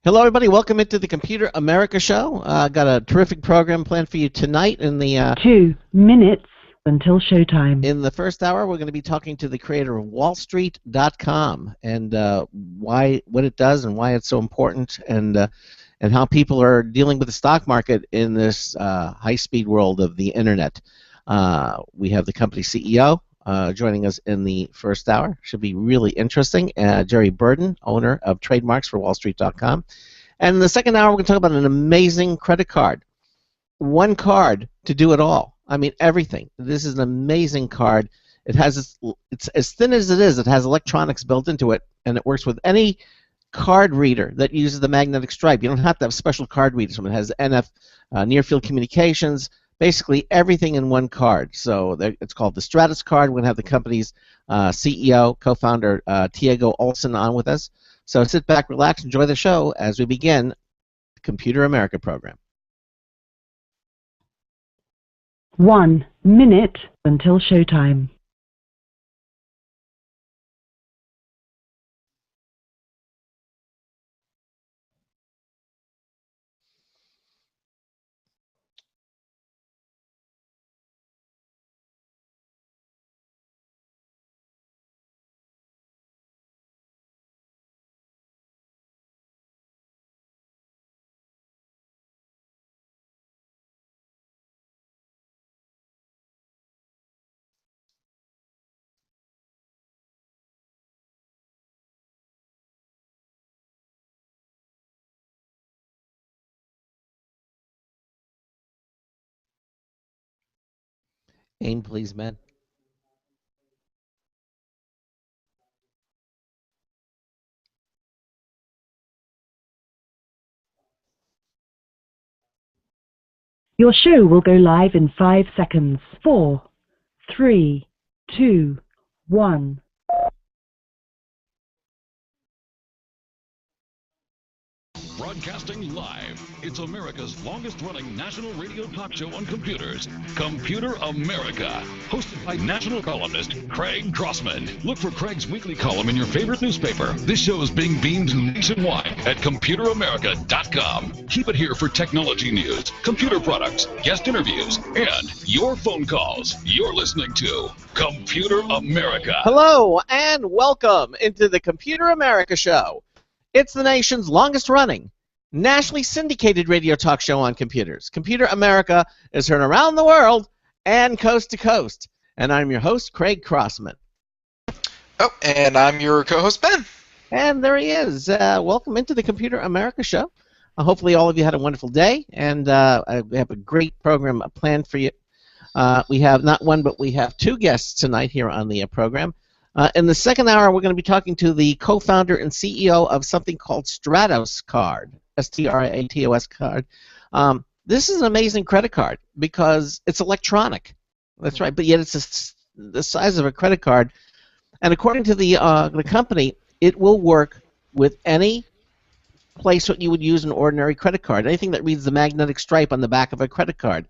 Hello, everybody. Welcome into the Computer America Show. Got a terrific program planned for you tonight. In the 2 minutes until showtime. in the first hour, we're going to be talking to the creator of WallStreet.com and what it does and why it's so important, and how people are dealing with the stock market in this high-speed world of the internet. We have the company CEO joining us in the first hour. Should be really interesting. Jerry Burden, owner of trademarks for WallStreet.com. And in the second hour, we're going to talk about an amazing credit card. One card to do it all. I mean, everything. This is an amazing card. It's as thin as it is. It has electronics built into it, and it works with any card reader that uses the magnetic stripe. You don't have to have special card readers. It has NF, near field communications, basically everything in one card. So it's called the Stratos card. We're going to have the company's CEO, co-founder Tiago Olson on with us. So sit back, relax, enjoy the show as we begin the Computer America program. 1 minute until showtime. Aim, please, men. Your show will go live in 5 seconds. 4, 3, 2, 1. Broadcasting live, it's America's longest-running national radio talk show on computers, Computer America, hosted by national columnist Craig Crossman. Look for Craig's weekly column in your favorite newspaper. This show is being beamed nationwide at ComputerAmerica.com. Keep it here for technology news, computer products, guest interviews, and your phone calls. You're listening to Computer America. Hello, and welcome into the Computer America Show. It's the nation's longest-running, nationally syndicated radio talk show on computers. Computer America is heard around the world and coast to coast. And I'm your host, Craig Crossman. Oh, and I'm your co-host, Ben. And there he is. Welcome into the Computer America Show. Hopefully all of you had a wonderful day, and we have a great program planned for you. We have not one, but we have two guests tonight here on the program. In the second hour, we're going to be talking to the co-founder and CEO of something called Stratos card, S-T-R-A-T-O-S card. This is an amazing credit card because it's electronic. That's right, but yet it's the size of a credit card. And according to the company, it will work with any place what you would use an ordinary credit card. Anything that reads the magnetic stripe on the back of a credit card.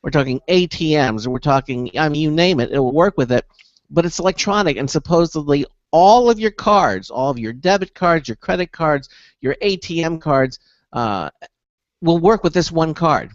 We're talking ATMs, or we're talking, I mean, you name it, it will work with it. But it's electronic, and supposedly all of your cards, all of your debit cards, your credit cards, your ATM cards will work with this one card.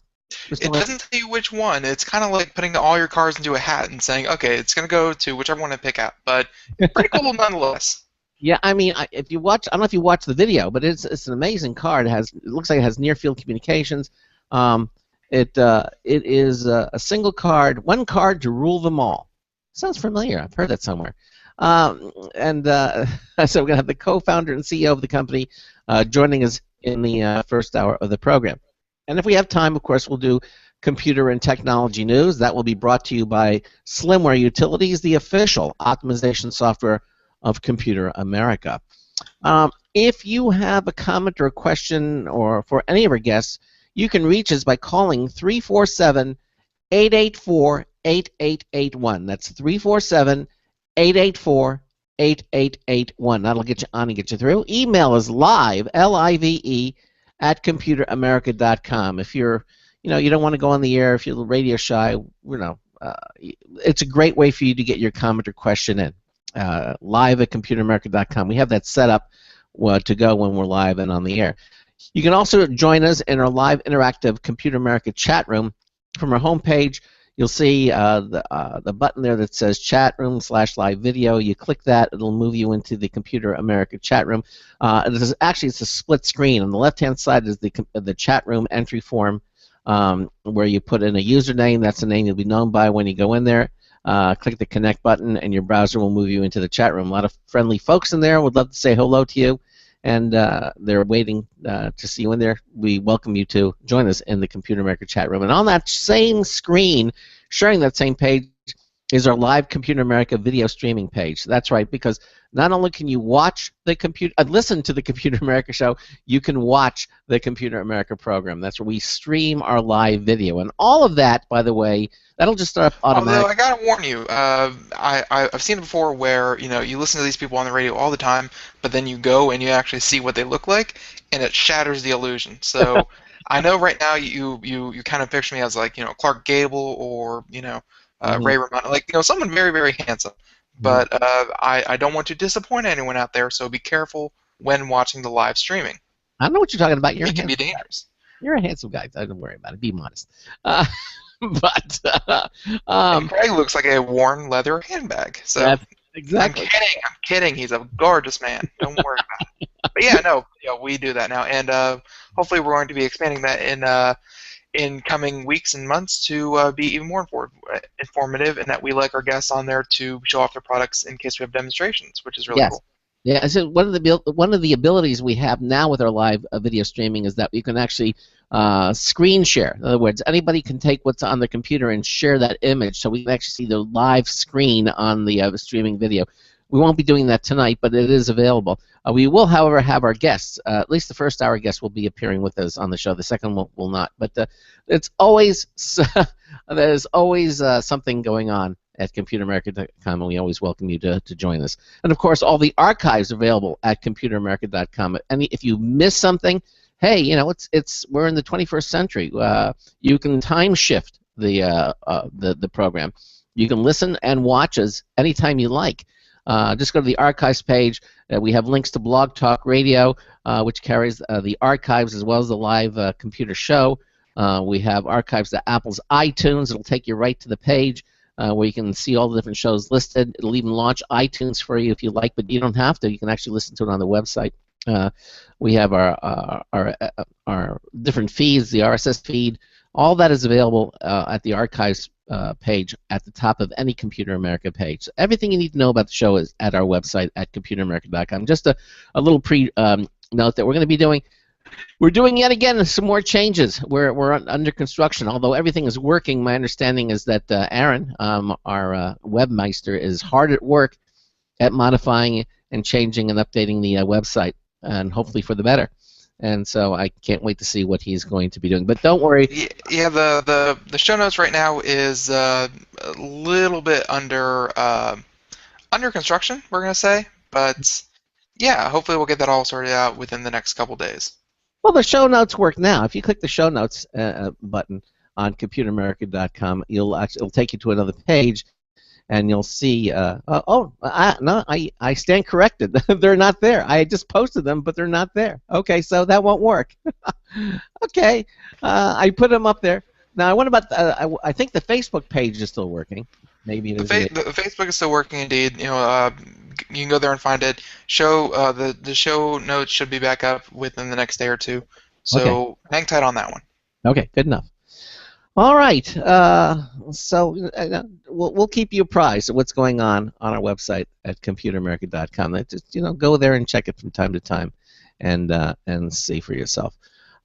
It doesn't tell you which one. It's kind of like putting all your cards into a hat and saying, okay, it's going to go to whichever one I pick out. But pretty cool nonetheless. Yeah, I mean, if you watch, I don't know if you watched the video, but it's an amazing card. It looks like it has near field communications. It is a single card, one card to rule them all. Sounds familiar. I've heard that somewhere. So we're going to have the co-founder and CEO of the company joining us in the first hour of the program. And if we have time, of course, we'll do computer and technology news. That will be brought to you by Slimware Utilities, the official optimization software of Computer America. If you have a comment or a question or for any of our guests, you can reach us by calling 347-884-8881. That's 347-884-8881. That'll get you on and get you through. Email is live, L-I-V-E, at computeramerica.com. If you don't want to go on the air, if you're radio shy, it's a great way for you to get your comment or question in. Live at computeramerica.com. We have that set up to go when we're live and on the air. You can also join us in our live interactive Computer America chat room. From our homepage, you'll see the button there that says chat room /live video. You click that, it'll move you into the Computer America chat room. Actually, it's a split screen. On the left-hand side is the chat room entry form, where you put in a username. That's the name you'll be known by when you go in there. Click the connect button, and your browser will move you into the chat room. A lot of friendly folks in there would love to say hello to you, and they're waiting to see you in there. We welcome you to join us in the Computer America chat room. And on that same screen, sharing that same page, is our live Computer America video streaming page. That's right, because not only can you watch the listen to the Computer America show, you can watch the Computer America program. That's where we stream our live video. And all of that, by the way, that'll just start automatically. Although I gotta warn you, I've seen it before where you listen to these people on the radio all the time, but then you go and you actually see what they look like, and it shatters the illusion. So I know right now you kind of picture me as like Clark Gable or Ray Romano, like someone very, very handsome. But I don't want to disappoint anyone out there, so be careful when watching the live streaming. I don't know what you're talking about. It can be dangerous. You're a handsome guy. Don't worry about it. Be modest. But And Craig looks like a worn leather handbag. So exactly. I'm kidding. He's a gorgeous man. Don't worry about it. But yeah, no, we do that now, and hopefully we're going to be expanding that in coming weeks and months to be even more informative, and that we like our guests on there to show off their products in case we have demonstrations, which is really cool. Yeah, so one of the abilities we have now with our live video streaming is that we can actually screen share. In other words, anybody can take what's on the computer and share that image, so we can actually see the live screen on the streaming video. We won't be doing that tonight, but it is available. We will, however, have our guests. At least the first hour guests will be appearing with us on the show. The second will not. But it's always there's always something going on at ComputerAmerica.com, and we always welcome you to join us. And of course, all the archives are available at ComputerAmerica.com. If you miss something, hey, we're in the 21st century. You can time shift the program. You can listen and watch us anytime you like. Just go to the archives page. We have links to Blog Talk Radio, which carries the archives as well as the live computer show. We have archives to Apple's iTunes. It'll take you right to the page where you can see all the different shows listed. It'll even launch iTunes for you if you like, but you don't have to. You can actually listen to it on the website. We have our different feeds, the RSS feed. All that is available at the archives page at the top of any Computer America page. So everything you need to know about the show is at our website at ComputerAmerica.com. Just a little note that we're going to be doing. We're doing yet again some more changes. We're under construction. Although everything is working, my understanding is that Aaron, our webmeister, is hard at work at modifying and changing and updating the website, and hopefully for the better. And so I can't wait to see what he's going to be doing. But don't worry. Yeah, the show notes right now is a little bit under construction, we're going to say. But yeah, hopefully we'll get that all sorted out within the next couple days. Well, the show notes work now. If you click the show notes button on ComputerAmerica.com, it'll take you to another page, and you'll see. I stand corrected. They're not there. I just posted them, but they're not there. Okay, so that won't work. Okay, I put them up there. Now, what about? I think the Facebook page is still working. Maybe it is. The Facebook is still working, indeed. You can go there and find it. The show notes should be back up within the next day or two. So hang tight on that one. Okay, good enough. All right. So we'll keep you apprised of what's going on our website at ComputerAmerica.com. Just go there and check it from time to time, and see for yourself.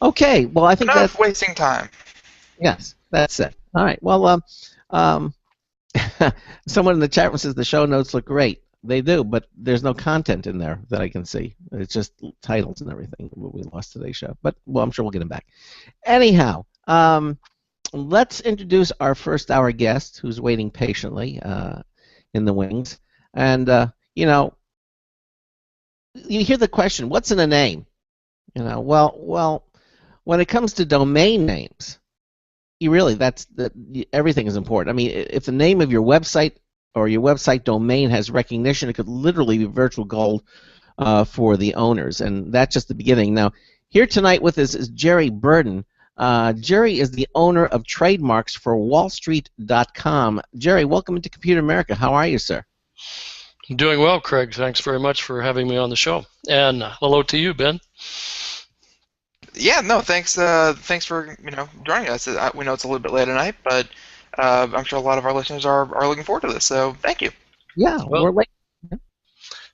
Okay. Well, I think that's wasting time. Yes, that's it. All right. Well, someone in the chat room says the show notes look great. They do, but there's no content in there that I can see. It's just titles and everything. We lost today's show, but I'm sure we'll get them back. Anyhow, let's introduce our first hour guest, who's waiting patiently in the wings. And you hear the question, "What's in a name?" Well, when it comes to domain names, everything is important. I mean, if the name of your website or your website domain has recognition, it could literally be virtual gold. for the owners, and that's just the beginning. Now, here tonight with us is Jerry Burden. Jerry is the owner of trademarks for wallstreet.com. Jerry, welcome to Computer America. How are you, sir? Doing well, Craig. Thanks very much for having me on the show. And hello to you, Ben. Yeah, no, thanks. Thanks for joining us. We know it's a little bit late at night, but I'm sure a lot of our listeners are looking forward to this. So thank you. Yeah, well, we're late.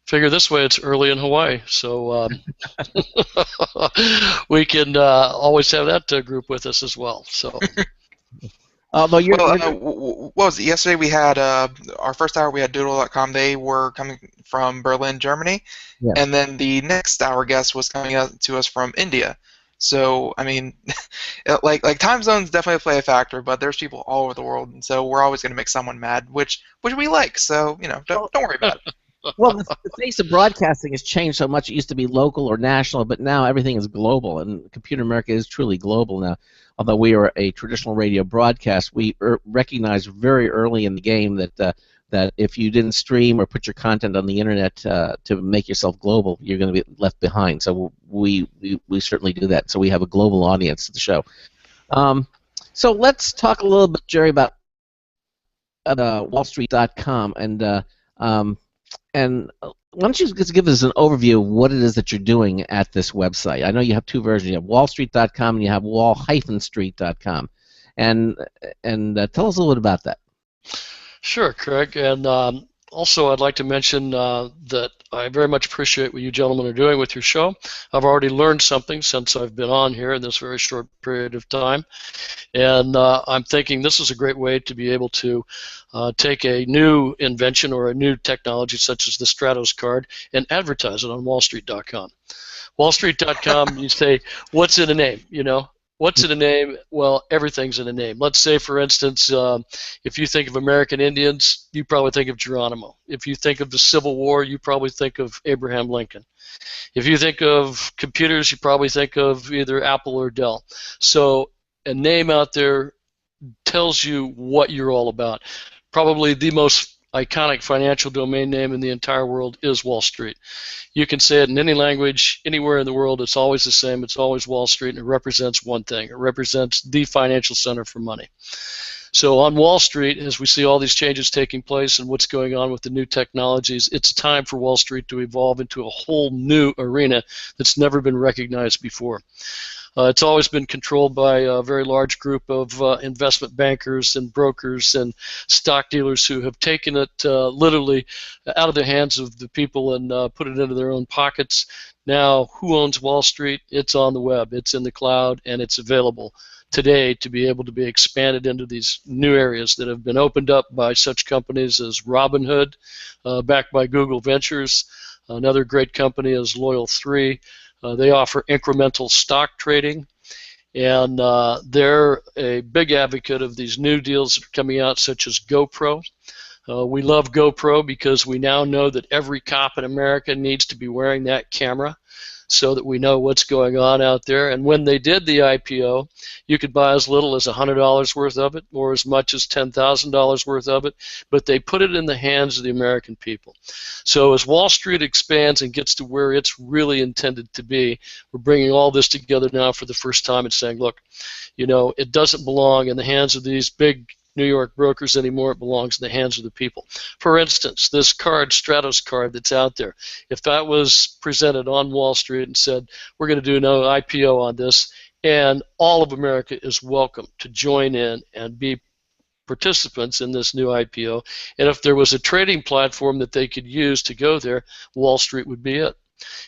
Figure this way, it's early in Hawaii, so we can always have that group with us as well. So. Although what was it? Yesterday we had our first hour. We had Doodle.com. They were coming from Berlin, Germany, yeah. And then the next hour guest was coming out to us from India. So I mean, like time zones definitely play a factor, but there's people all over the world, and so we're always going to make someone mad, which we like. So don't worry about it. Well, the face of broadcasting has changed so much. It used to be local or national, but now everything is global, and Computer America is truly global now. Although we are a traditional radio broadcast, we recognized very early in the game that that if you didn't stream or put your content on the internet to make yourself global, you're going to be left behind. So we certainly do that. So we have a global audience at the show. So let's talk a little bit, Jerry, about wallstreet.com and why don't you just give us an overview of what it is that you're doing at this website? I know you have two versions. You have wallstreet.com and you have wall-street.com. And tell us a little bit about that. Sure, Craig. And also I'd like to mention that I very much appreciate what you gentlemen are doing with your show. I've already learned something since I've been on here in this very short period of time. And I'm thinking this is a great way to be able to take a new invention or a new technology such as the Stratos card and advertise it on wallstreet.com. Wallstreet.com, you say, what's in a name, What's in a name? Well, everything's in a name. Let's say, for instance, if you think of American Indians, you probably think of Geronimo. If you think of the Civil War, you probably think of Abraham Lincoln. If you think of computers, you probably think of either Apple or Dell. So a name out there tells you what you're all about. Probably the most iconic financial domain name in the entire world is Wall Street. You can say it in any language, anywhere in the world. It's always the same. It's always Wall Street, and it represents one thing. It represents the financial center for money. So on Wall Street, as we see all these changes taking place and what's going on with the new technologies, it's time for Wall Street to evolve into a whole new arena that's never been recognized before. It's always been controlled by a very large group of investment bankers and brokers and stock dealers who have taken it literally out of the hands of the people and put it into their own pockets. Now, who owns Wall Street? It's on the web, it's in the cloud, and it's available today to be able to be expanded into these new areas that have been opened up by such companies as Robinhood, backed by Google Ventures. Another great company is Loyal3. They offer incremental stock trading, and they're a big advocate of these new deals that are coming out, such as GoPro. We love GoPro because we now know that every cop in America needs to be wearing that camera so that we know what's going on out there. And when they did the IPO, you could buy as little as $100 worth of it or as much as $10,000 worth of it, but they put it in the hands of the American people. So as Wall Street expands and gets to where it's really intended to be, we're bringing all this together now for the first time and saying, look, it doesn't belong in the hands of these big New York brokers anymore. It belongs in the hands of the people. For instance, this card, Stratos card that's out there, if that was presented on Wall Street and said, we're going to do an IPO on this, and all of America is welcome to join in and be participants in this new IPO, and if there was a trading platform that they could use to go there, Wall Street would be it.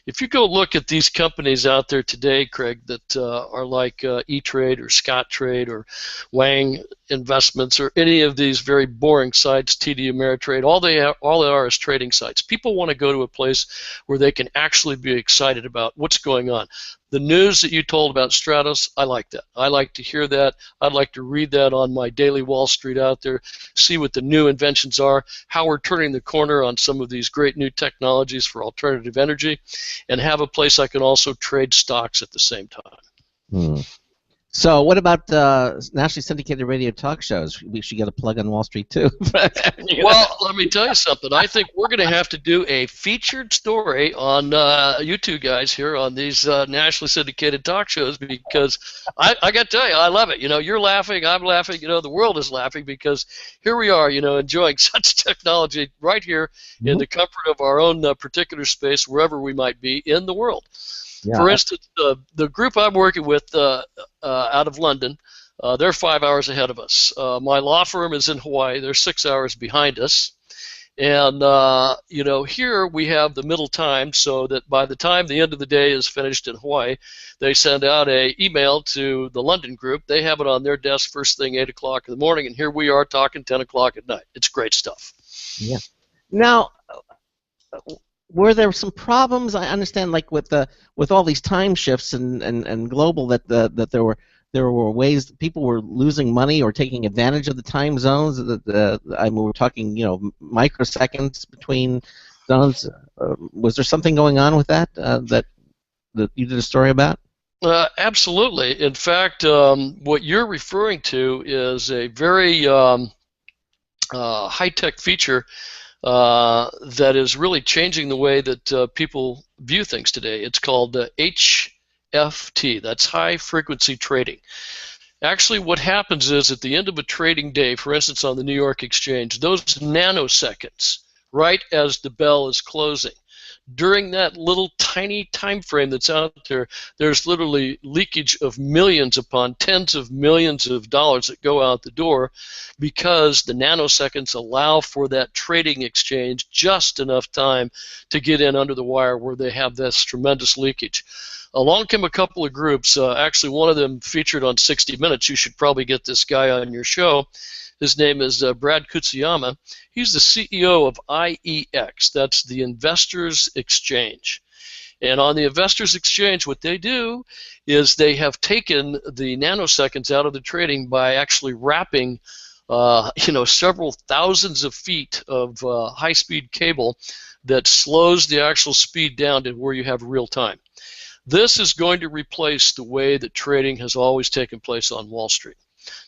If you go look at these companies out there today, Craig, that are like E-Trade or Scottrade or Wang Investments or any of these very boring sites, TD Ameritrade, all they are is trading sites. People want to go to a place where they can actually be excited about what's going on. The news that you told about Stratos, I like that. I like to hear that. I'd like to read that on my daily Wall Street out there, see what the new inventions are, how we're turning the corner on some of these great new technologies for alternative energy, and have a place I can also trade stocks at the same time. So what about nationally syndicated radio talk shows? We should get a plug on Wall Street too. Well, let me tell you something. I think we're going to have to do a featured story on you two guys here on these nationally syndicated talk shows, because I got to tell you, I love it. You know, you're laughing, I'm laughing, you know, the world is laughing, because here we are, you know, enjoying such technology right here in the comfort of our own particular space, wherever we might be in the world. Yeah. For instance, the group I'm working with out of London, they're 5 hours ahead of us. My law firm is in Hawaii. They're 6 hours behind us. And, you know, here we have the middle time, so that by the time the end of the day is finished in Hawaii, they send out an email to the London group. They have it on their desk first thing 8 o'clock in the morning, and here we are talking 10 o'clock at night. It's great stuff. Yeah. Now, were there some problems? I understand, like with all these time shifts and global, that there were ways that people were losing money or taking advantage of the time zones. I mean, we're talking, you know, microseconds between zones. Was there something going on with that that you did a story about? Absolutely. In fact, what you're referring to is a very high-tech feature that is really changing the way that people view things today. It's called HFT. That's high frequency trading. Actually, what happens is at the end of a trading day, for instance on the New York Exchange, those nanoseconds, right as the bell is closing, during that little tiny time frame that's out there, there's literally leakage of millions upon tens of millions of dollars that go out the door, because the nanoseconds allow for that trading exchange just enough time to get in under the wire where they have this tremendous leakage. Along came a couple of groups. Actually, one of them featured on 60 Minutes. You should probably get this guy on your show. His name is Brad Kutsuyama. He's the CEO of IEX. That's the Investors Exchange. And on the Investors Exchange, what they do is they have taken the nanoseconds out of the trading by actually wrapping you know, several thousands of feet of high-speed cable that slows the actual speed down to where you have real time. This is going to replace the way that trading has always taken place on Wall Street.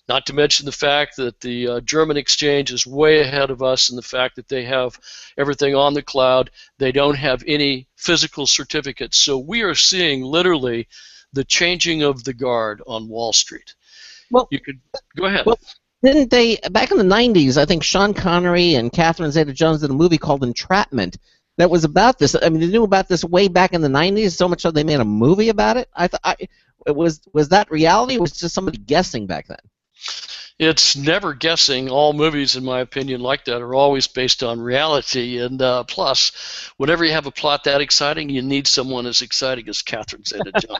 Not to mention the fact that the German exchange is way ahead of us in the fact that they have everything on the cloud. They don't have any physical certificates. So we are seeing literally the changing of the guard on Wall Street. Well, you could go ahead. Well, didn't they, back in the 90s, I think Sean Connery and Catherine Zeta-Jones did a movie called Entrapment that was about this. I mean, they knew about this way back in the 90s, so much so they made a movie about it. Was that reality, or was it just somebody guessing back then? It's never guessing. All movies, in my opinion, like that are always based on reality. And plus, whenever you have a plot that exciting, you need someone as exciting as Catherine Zeta-Jones.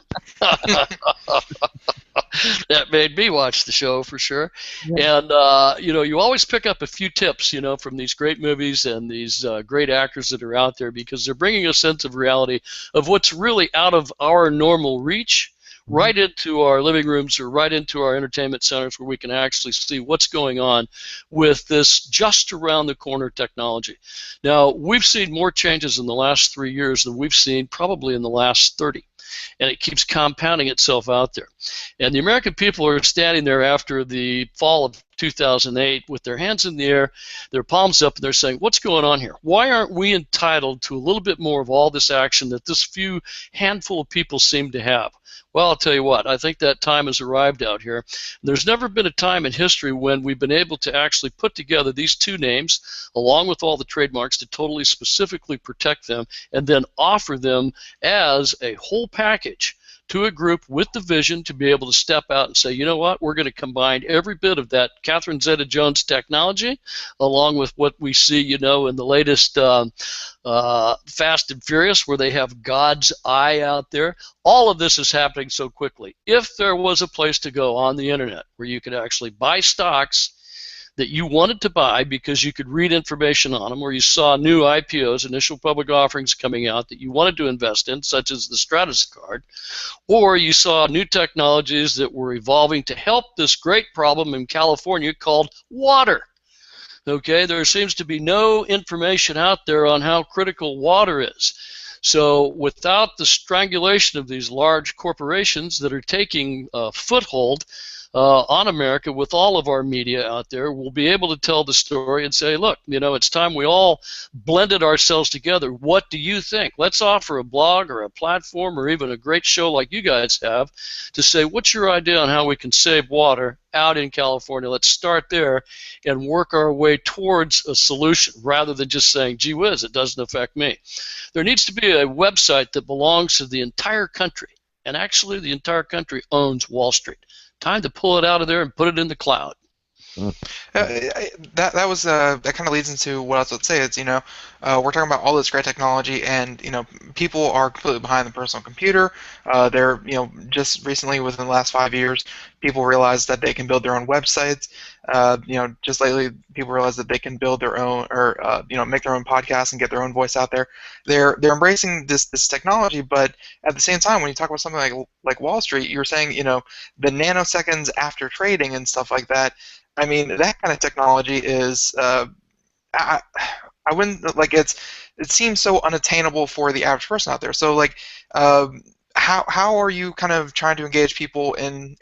That made me watch the show for sure. Yeah. And you know, you always pick up a few tips, you know, from these great movies and these great actors that are out there, because they're bringing a sense of reality of what's really out of our normal reach, right into our living rooms or right into our entertainment centers, where we can actually see what's going on with this just around the corner technology. Now, we've seen more changes in the last 3 years than we've seen probably in the last 30. And it keeps compounding itself out there. And the American people are standing there after the fall of 2008 with their hands in the air, their palms up, and they're saying, what's going on here? Why aren't we entitled to a little bit more of all this action that this few handful of people seem to have? Well, I'll tell you what, I think that time has arrived out here. There's never been a time in history when we've been able to actually put together these two names, along with all the trademarks, to totally specifically protect them and then offer them as a whole package to a group with the vision to be able to step out and say, you know what, we're going to combine every bit of that Catherine Zeta-Jones technology along with what we see, you know, in the latest Fast and Furious, where they have God's eye out there. All of this is happening so quickly. If there was a place to go on the internet where you could actually buy stocks that you wanted to buy because you could read information on them, or you saw new IPOs, initial public offerings coming out that you wanted to invest in, such as the Stratos card, or you saw new technologies that were evolving to help this great problem in California called water. Okay, there seems to be no information out there on how critical water is. So without the strangulation of these large corporations that are taking a foothold on America with all of our media out there, we'll be able to tell the story and say, look, it's time we all blended ourselves together. What do you think? Let's offer a blog or a platform or even a great show like you guys have to say, what's your idea on how we can save water out in California? Let's start there and work our way towards a solution rather than just saying, gee whiz, it doesn't affect me. There needs to be a website that belongs to the entire country, and actually the entire country owns Wall Street. Time to pull it out of there and put it in the cloud. That kind of leads into what I was about to say. It's we're talking about all this great technology, and people are completely behind the personal computer. They're just recently within the last 5 years, people realized that they can build their own websites. Just lately, people realized that they can build their own or make their own podcasts and get their own voice out there. They're embracing this technology, but at the same time, when you talk about something like Wall Street, you're saying the nanoseconds after trading and stuff like that. I mean, that kind of technology is I wouldn't like it seems so unattainable for the average person out there. So how are you kind of trying to engage people in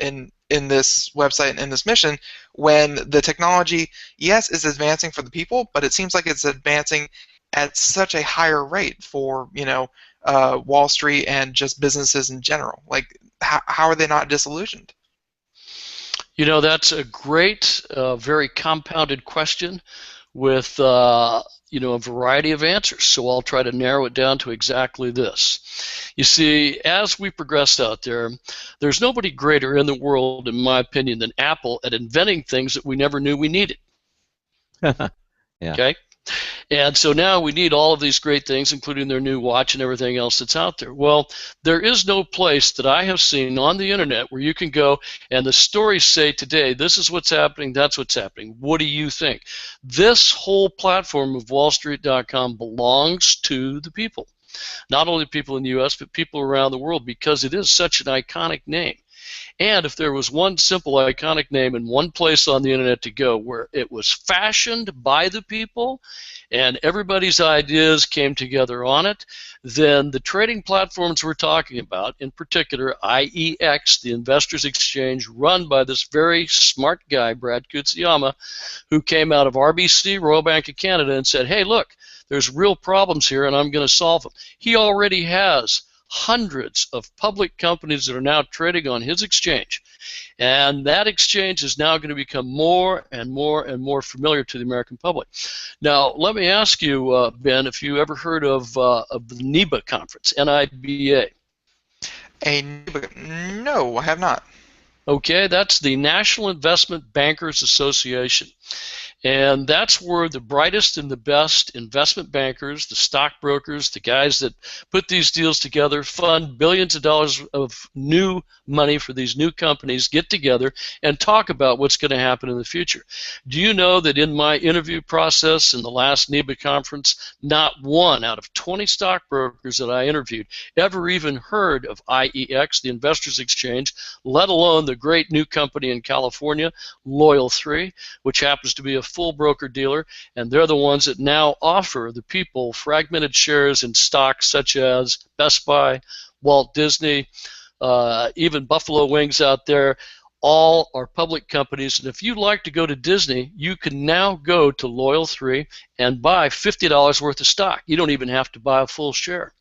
this website and in this mission when the technology, yes, is advancing for the people, but it seems like it's advancing at such a higher rate for Wall Street and just businesses in general? Like, how are they not disillusioned? That's a great, very compounded question with a variety of answers. So I'll try to narrow it down to exactly this. You see, as we progress out there, there's nobody greater in the world, in my opinion, than Apple at inventing things that we never knew we needed. Yeah. Okay? And so now we need all of these great things, including their new watch and everything else that's out there. Well, there is no place that I have seen on the internet where you can go and the stories say today, this is what's happening, that's what's happening. What do you think? This whole platform of wallstreet.com belongs to the people. Not only people in the U.S., but people around the world, because it is such an iconic name. And if there was one simple iconic name in one place on the internet to go where it was fashioned by the people and everybody's ideas came together on it, then the trading platforms we're talking about, in particular IEX, the Investors Exchange, run by this very smart guy, Brad Kutsuyama, who came out of RBC, Royal Bank of Canada, and said, hey, look, there's real problems here and I'm going to solve them. He already has hundreds of public companies that are now trading on his exchange. And that exchange is now going to become more and more and more familiar to the American public. Now, let me ask you, Ben, if you ever heard of the NIBA conference, NIBA. No, I have not. Okay, that's the National Investment Bankers Association. And that's where the brightest and the best investment bankers, the stockbrokers, the guys that put these deals together, fund billions of dollars of new money for these new companies, get together and talk about what's going to happen in the future. Do you know that in my interview process in the last NIBA conference, not one out of 20 stockbrokers that I interviewed ever even heard of IEX, the Investors Exchange, let alone the great new company in California, Loyal 3, which happens to be a full broker dealer, and they're the ones that now offer the people fragmented shares in stocks such as Best Buy, Walt Disney, even Buffalo Wings out there. All are public companies, and if you'd like to go to Disney, you can now go to Loyal 3 and buy $50 worth of stock. You don't even have to buy a full share.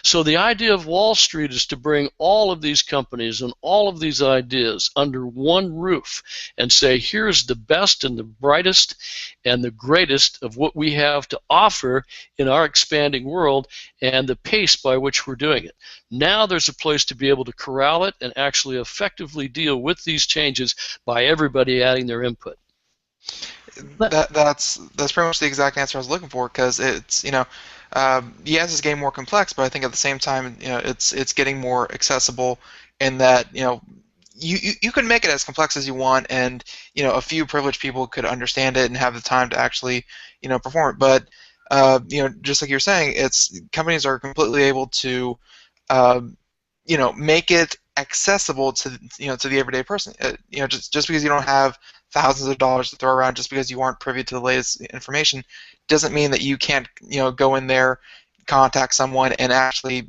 So the idea of Wall Street is to bring all of these companies and all of these ideas under one roof and say, here's the best and the brightest and the greatest of what we have to offer in our expanding world and the pace by which we're doing it. Now there's a place to be able to corral it and actually effectively deal with these changes by everybody adding their input. That's pretty much the exact answer I was looking for, because it's yes, it's getting more complex, but I think at the same time it's getting more accessible in that you can make it as complex as you want, and a few privileged people could understand it and have the time to actually perform it. But just like you're saying, it's companies are completely able to make it accessible to to the everyday person. Just because you don't have thousands of dollars to throw around, just because you aren't privy to the latest information, doesn't mean that you can't go in there, contact someone and actually,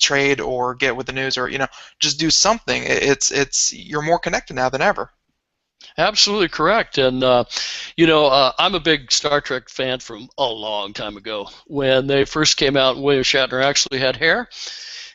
trade or get with the news, or just do something. It's you're more connected now than ever. Absolutely correct. And, I'm a big Star Trek fan from a long time ago when they first came out and William Shatner actually had hair.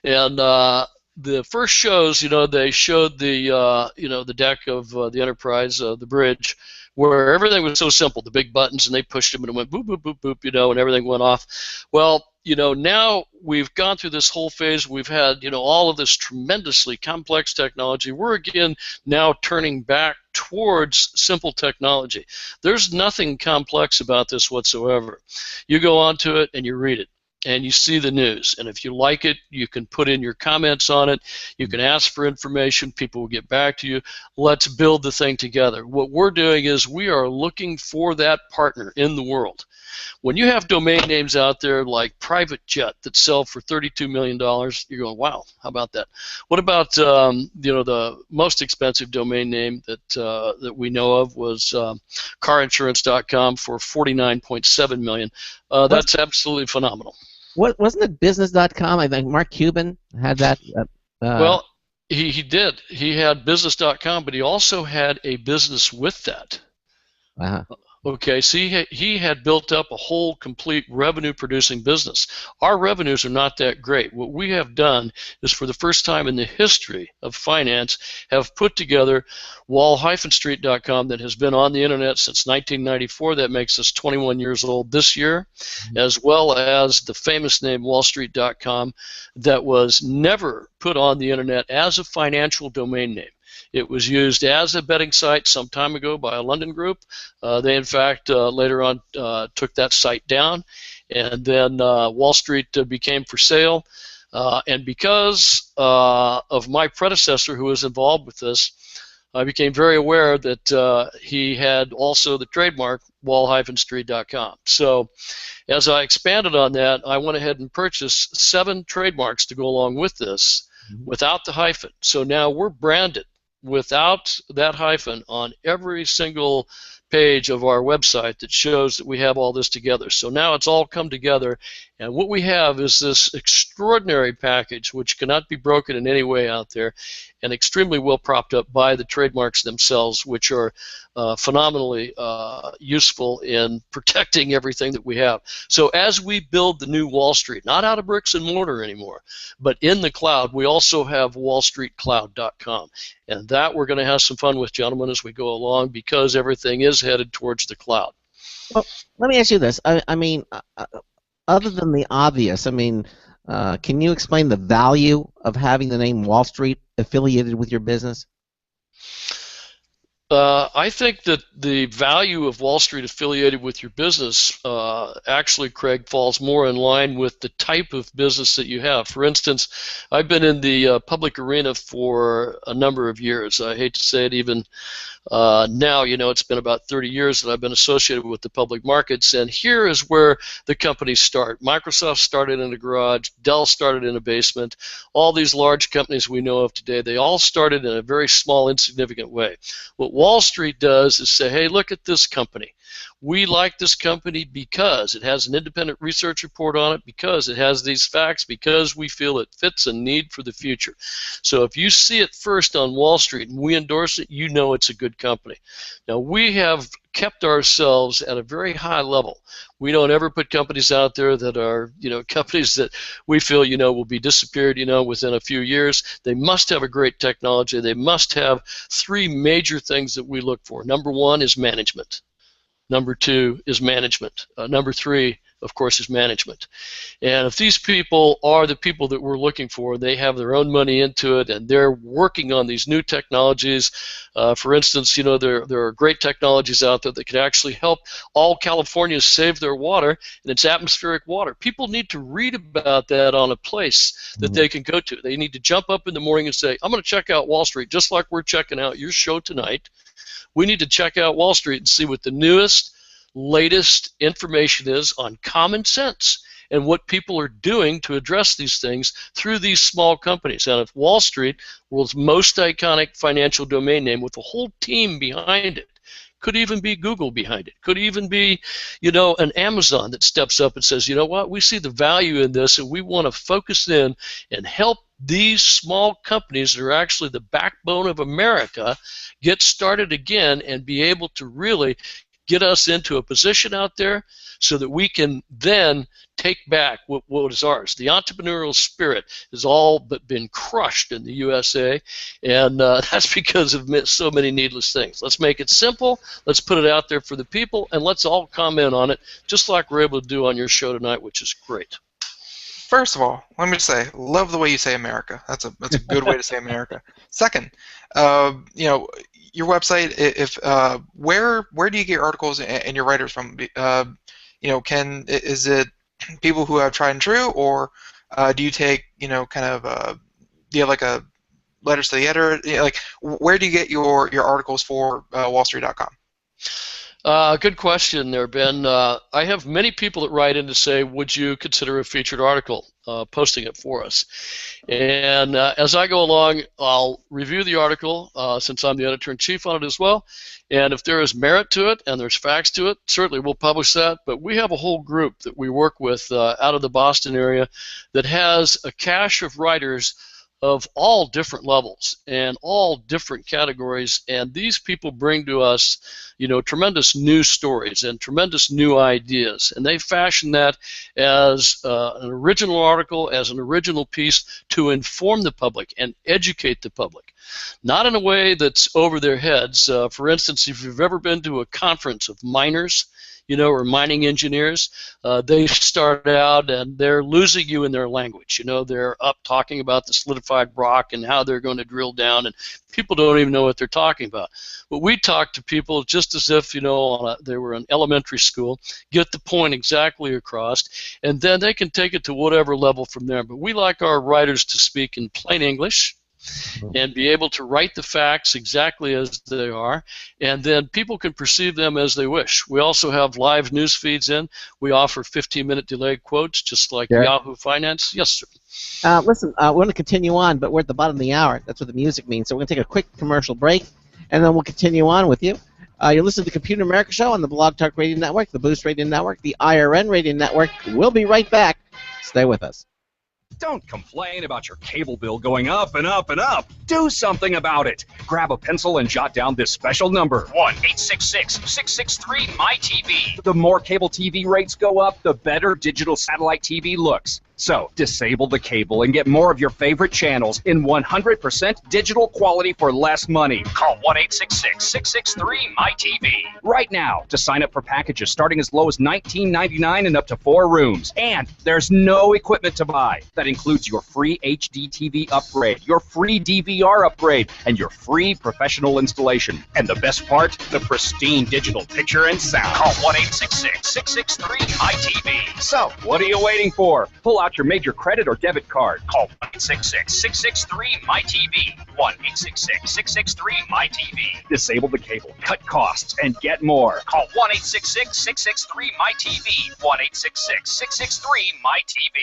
And the first shows, they showed the deck of the Enterprise, the bridge, where everything was so simple, the big buttons, and they pushed them and it went boop, boop, boop, boop, and everything went off. Well, now we've gone through this whole phase. We've had, all of this tremendously complex technology. We're again now turning back towards simple technology. There's nothing complex about this whatsoever. You go onto it and you read it, and you see the news, and if you like it, you can put in your comments on it. You can ask for information. People will get back to you. Let's build the thing together. What we're doing is we are looking for that partner in the world. When you have domain names out there like Private Jet that sell for $32 million, you're going, wow, how about that? What about the most expensive domain name that we know of was carinsurance.com for $49.7 million. That's absolutely phenomenal. Wasn't it business.com? I think Mark Cuban had that. Well, he did. He had business.com, but he also had a business with that. Uh-huh. Okay, so he had built up a whole complete revenue-producing business. Our revenues are not that great. What we have done is, for the first time in the history of finance, have put together wall-street.com that has been on the internet since 1994. That makes us 21 years old this year, as well as the famous name wallstreet.com that was never put on the internet as a financial domain name. It was used as a betting site some time ago by a London group. They, in fact, later on took that site down, and then Wall Street became for sale. And because of my predecessor who was involved with this, I became very aware that he had also the trademark wall-street.com. So as I expanded on that, I went ahead and purchased 7 trademarks to go along with this without the hyphen. So now we're branded without that hyphen on every single page of our website that shows that we have all this together. So now it's all come together, and what we have is this extraordinary package which cannot be broken in any way out there, and extremely well propped up by the trademarks themselves, which are phenomenally useful in protecting everything that we have. So as we build the new Wall Street, not out of bricks and mortar anymore, but in the cloud, we also have wallstreetcloud.com. And that we're going to have some fun with, gentlemen, as we go along, because everything is headed towards the cloud. Well, let me ask you this. I mean, other than the obvious, can you explain the value of having the name Wall Street affiliated with your business? I think that the value of Wall Street affiliated with your business actually, Craig, falls more in line with the type of business that you have. For instance, I've been in the public arena for a number of years. I hate to say it, even now, it's been about 30 years that I've been associated with the public markets, and here is where the companies start. Microsoft started in a garage, Dell started in a basement. All these large companies we know of today, they all started in a very small, insignificant way. What Wall Street does is say, hey, look at this company. We like this company because it has an independent research report on it, because it has these facts, because we feel it fits a need for the future. So if you see it first on Wall Street and we endorse it, you know it's a good company. Now, we have kept ourselves at a very high level. We don't ever put companies out there that are, companies that we feel, will be disappeared, within a few years. They must have a great technology. They must have 3 major things that we look for. Number 1 is management. Number 2 is management. Number 3, of course, is management. And if these people are the people that we're looking for, they have their own money into it, and they're working on these new technologies. For instance, there are great technologies out there that could actually help all Californians save their water, and it's atmospheric water. People need to read about that on a place that they can go to. They need to jump up in the morning and say, I'm going to check out Wall Street, just like we're checking out your show tonight. We need to check out Wall Street and see what the newest, latest information is on common sense and what people are doing to address these things through these small companies. And if Wall Street, world's most iconic financial domain name with a whole team behind it, Could even be Google behind it. Could even be, an Amazon that steps up and says, you know what, we see the value in this and we want to focus in and help these small companies that are actually the backbone of America get started again and be able to really get us into a position out there so that we can then take back what is ours. The entrepreneurial spirit has all but been crushed in the USA, and that's because of so many needless things. Let's make it simple, let's put it out there for the people, and let's all comment on it, just like we're able to do on your show tonight, which is great. First of all, let me just say, love the way you say America. That's a good way to say America. Second, your website. Where do you get your articles and your writers from? Is it people who have tried and true, or do you take do you have like a letters to the editor? Where do you get your articles for WallStreet.com? Good question there, Ben. I have many people that write in to say, would you consider a featured article, posting it for us? And as I go along, I'll review the article, since I'm the editor-in-chief on it as well. And if there is merit to it and there's facts to it, certainly we'll publish that. But we have a whole group that we work with out of the Boston area that has a cache of writers of all different levels and all different categories, and these people bring to us, tremendous new stories and tremendous new ideas, and they fashion that as an original article, as an original piece to inform the public and educate the public, not in a way that's over their heads. For instance, if you've ever been to a conference of miners, or mining engineers, they start out and they're losing you in their language. They're up talking about the solidified rock and how they're going to drill down, and people don't even know what they're talking about. But we talk to people just as if, they were in elementary school, get the point exactly across, and then they can take it to whatever level from there. But we like our writers to speak in plain English and be able to write the facts exactly as they are, and then people can perceive them as they wish. We also have live news feeds in. We offer 15-minute delayed quotes, just like Yahoo Finance. Yes, sir. Listen, we're going to continue on, but we're at the bottom of the hour. That's what the music means. So we're going to take a quick commercial break, and then we'll continue on with you. You're listening to the Computer America Show on the Blog Talk Radio Network, the Boost Radio Network, the IRN Radio Network. We'll be right back. Stay with us. Don't complain about your cable bill going up and up and up. Do something about it. Grab a pencil and jot down this special number. 1-866-663-MY-TV. The more cable TV rates go up, the better digital satellite TV looks. So, disable the cable and get more of your favorite channels in 100% digital quality for less money. Call 1-866-663-MY-TV right now to sign up for packages starting as low as $19.99 and up to 4 rooms. And there's no equipment to buy. That includes your free HD TV upgrade, your free DVR upgrade, and your free professional installation. And the best part, the pristine digital picture and sound. Call 1-866-663-MY-TV. So, what are you waiting for? Pull out your major credit or debit card. Call 1-866-663-MY-TV. 1-866-663-MY-TV. Disable the cable, cut costs, and get more. Call 1-866-663-MY-TV. 1-866-663-MY-TV.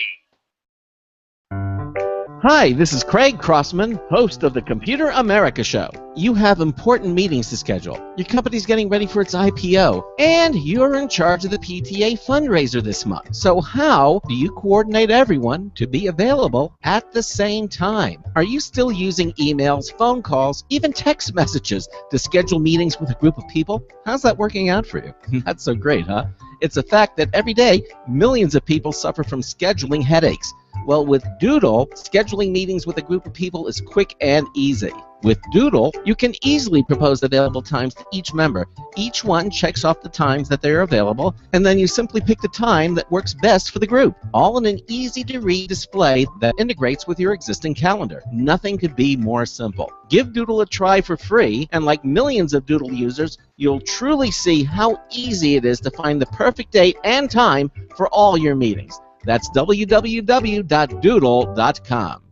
Hi, this is Craig Crossman, host of the Computer America Show. You have important meetings to schedule. Your company's getting ready for its IPO, and you're in charge of the PTA fundraiser this month. So how do you coordinate everyone to be available at the same time? Are you still using emails, phone calls, even text messages to schedule meetings with a group of people? How's that working out for you? That's so great, huh? It's a fact that every day, millions of people suffer from scheduling headaches. Well, with Doodle, scheduling meetings with a group of people is quick and easy. With Doodle, you can easily propose available times to each member. Each one checks off the times that they're available, and then you simply pick the time that works best for the group, all in an easy-to-read display that integrates with your existing calendar. Nothing could be more simple. Give Doodle a try for free, and like millions of Doodle users, you'll truly see how easy it is to find the perfect date and time for all your meetings. That's www.doodle.com.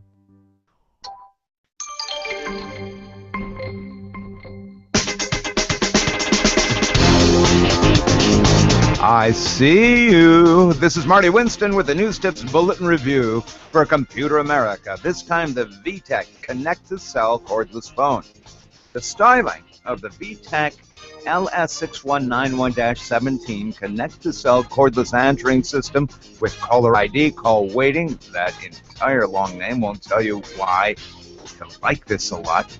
I see you. This is Marty Winston with the News Tips Bulletin Review for Computer America. This time the VTech Connect-to-Cell cordless phone. The styling of the VTech LS6191-17 connect-to-cell cordless answering system with caller ID, call waiting. That entire long name won't tell you why I like this a lot.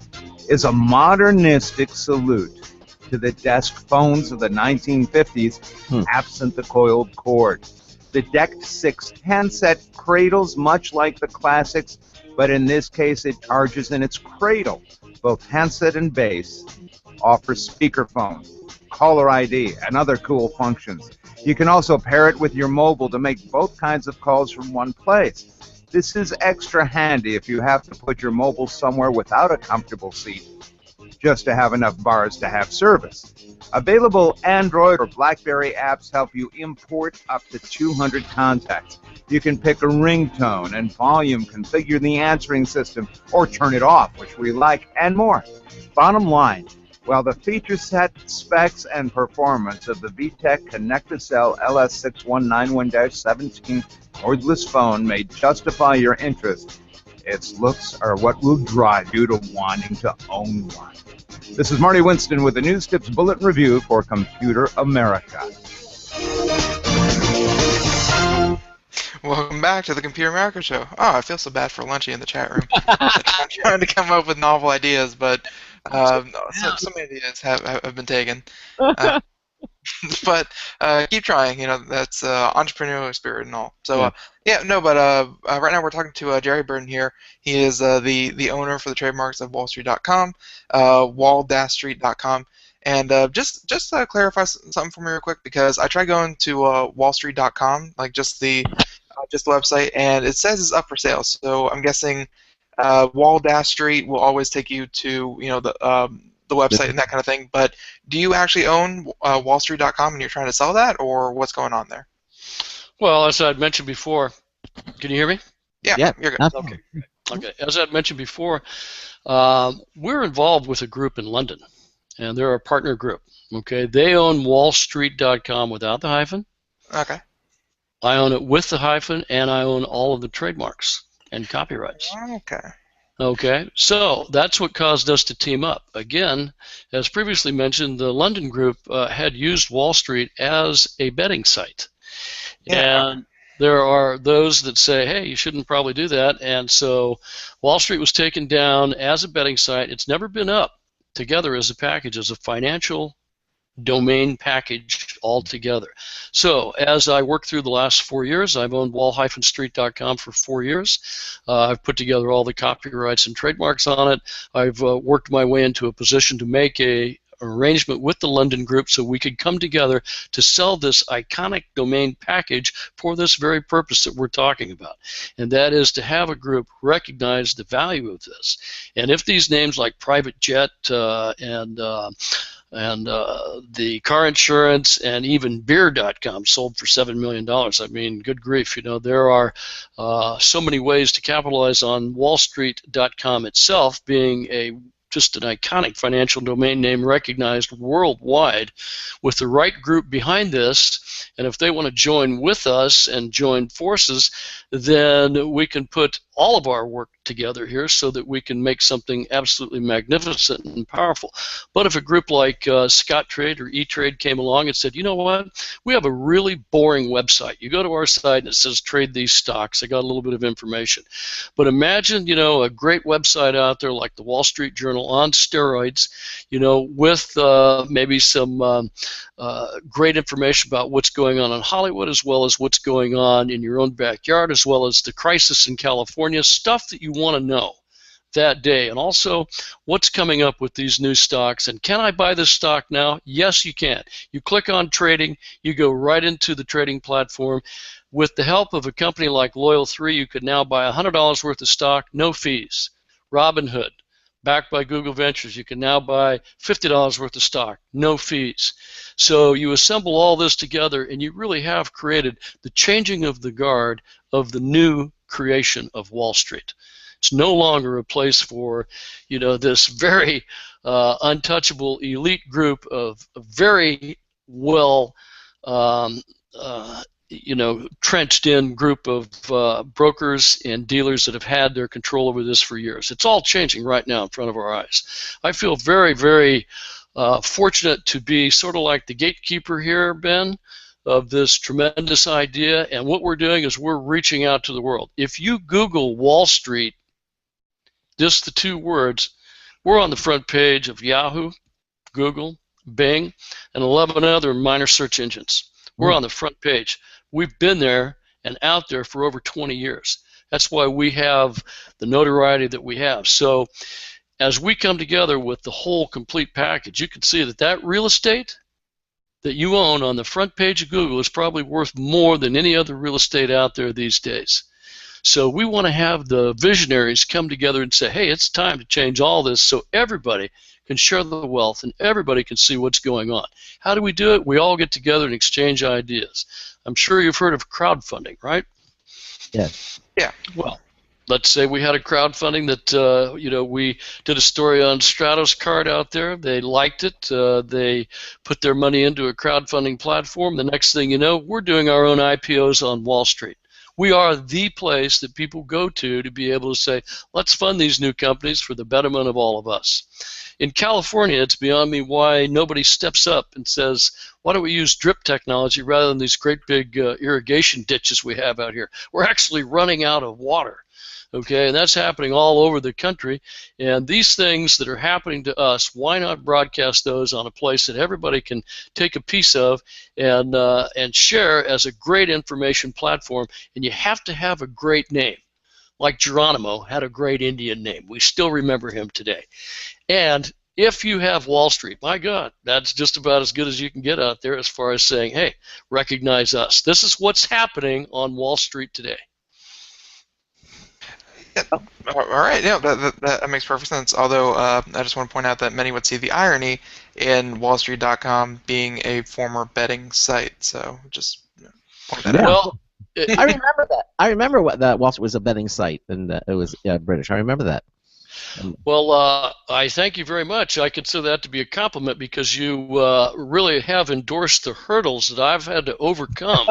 Is a modernistic salute to the desk phones of the 1950s, absent the coiled cord. The decked 6 handset cradles much like the classics, but in this case it charges in its cradle. Both handset and base offer speakerphone, caller ID, and other cool functions. You can also pair it with your mobile to make both kinds of calls from one place. This is extra handy if you have to put your mobile somewhere without a comfortable seat, just to have enough bars to have service. Available Android or BlackBerry apps help you import up to 200 contacts. You can pick a ringtone and volume, configure the answering system, or turn it off, which we like, and more. Bottom line, while the feature set, specs, and performance of the VTech Connect-to-Cell LS6191-17 cordless phone may justify your interest, its looks are what will drive you to wanting to own one. This is Marty Winston with the News Tips Bulletin Review for Computer America. Welcome back to the Computer America Show. Oh, I feel so bad for Lunchy in the chat room. I'm trying to come up with novel ideas, but some ideas have been taken. But keep trying. You know, that's entrepreneurial spirit and all. So right now we're talking to Jerry Burton here. He is the owner for the trademarks of wallstreet.com, wall-street.com. And just clarify something for me real quick, because I tried going to wallstreet.com, like just the website, and it says it's up for sale. So I'm guessing Wall-Street will always take you to the website and that kind of thing. But do you actually own wallstreet.com and you're trying to sell that, or what's going on there? Well, as I'd mentioned before, can you hear me? Yeah, you're good. Okay. Okay. As I'd mentioned before, we're involved with a group in London, and they're a partner group. Okay, they own wallstreet.com without the hyphen. Okay. I own it with the hyphen, and I own all of the trademarks and copyrights. Okay. Okay, so that's what caused us to team up. Again, as previously mentioned, the London group had used Wall Street as a betting site. Yeah. And there are those that say, hey, you shouldn't probably do that. And so Wall Street was taken down as a betting site. It's never been up together as a package, as a financial domain package altogether. So as I worked through the last 4 years, I've owned wall-street.com for 4 years. I've put together all the copyrights and trademarks on it. I've worked my way into a position to make a arrangement with the London group so we could come together to sell this iconic domain package for this very purpose that we're talking about, and that is to have a group recognize the value of this. And if these names like Private Jet and the car insurance and even beer.com sold for $7 million. I mean, good grief, you know, there are so many ways to capitalize on wallstreet.com itself being just an iconic financial domain name recognized worldwide with the right group behind this. And if they want to join with us and join forces, then we can put all of our work together here so that we can make something absolutely magnificent and powerful. But if a group like Scottrade or E-Trade came along and said, you know what, we have a really boring website. You go to our site and it says trade these stocks. I got a little bit of information. But imagine, you know, a great website out there like the Wall Street Journal on steroids, you know, with maybe some great information about what's going on in Hollywood, as well as what's going on in your own backyard, as well as the crisis in California, stuff that you want to know that day, and also what's coming up with these new stocks. And can I buy this stock now? Yes, you can. You click on trading, you go right into the trading platform. With the help of a company like Loyal3, you could now buy $100 worth of stock, no fees. Robinhood, backed by Google Ventures, you can now buy $50 worth of stock, no fees. So you assemble all this together and you really have created the changing of the guard of the new creation of Wall Street. It's no longer a place for, you know, this very untouchable elite group of very well you know, trenched in group of brokers and dealers that have had their control over this for years. It's all changing right now in front of our eyes. I feel very, very fortunate to be sort of like the gatekeeper here, Ben, of this tremendous idea. And what we're doing is we're reaching out to the world. If you Google Wall Street, just the two words, we're on the front page of Yahoo, Google, Bing, and 11 other minor search engines. We're on the front page. We've been there and out there for over 20 years. That's why we have the notoriety that we have. So as we come together with the whole complete package, you can see that that real estate that you own on the front page of Google is probably worth more than any other real estate out there these days. So we want to have the visionaries come together and say, hey, it's time to change all this so everybody can share the wealth and everybody can see what's going on. How do we do it? We all get together and exchange ideas. I'm sure you've heard of crowdfunding, right? Yes. Yeah. Well, let's say we had a crowdfunding that, we did a story on Stratos card out there. They liked it. They put their money into a crowdfunding platform. The next thing you know, we're doing our own IPOs on Wall Street. We are the place that people go to be able to say, let's fund these new companies for the betterment of all of us. In California, it's beyond me why nobody steps up and says, why don't we use drip technology rather than these great big irrigation ditches we have out here? We're actually running out of water. Okay, and that's happening all over the country. And these things that are happening to us, why not broadcast those on a place that everybody can take a piece of and share as a great information platform? And you have to have a great name. Like Geronimo had a great Indian name. We still remember him today. And if you have Wall Street, my God, that's just about as good as you can get out there as far as saying, hey, recognize us. This is what's happening on Wall Street today. All right, yeah, that makes perfect sense. Although I just want to point out that many would see the irony in WallStreet.com being a former betting site. So just point that out. Well, I remember that. I remember that Wall Street was a betting site, and it was British. I remember that. Well, I thank you very much. I consider that to be a compliment because you really have endorsed the hurdles that I've had to overcome.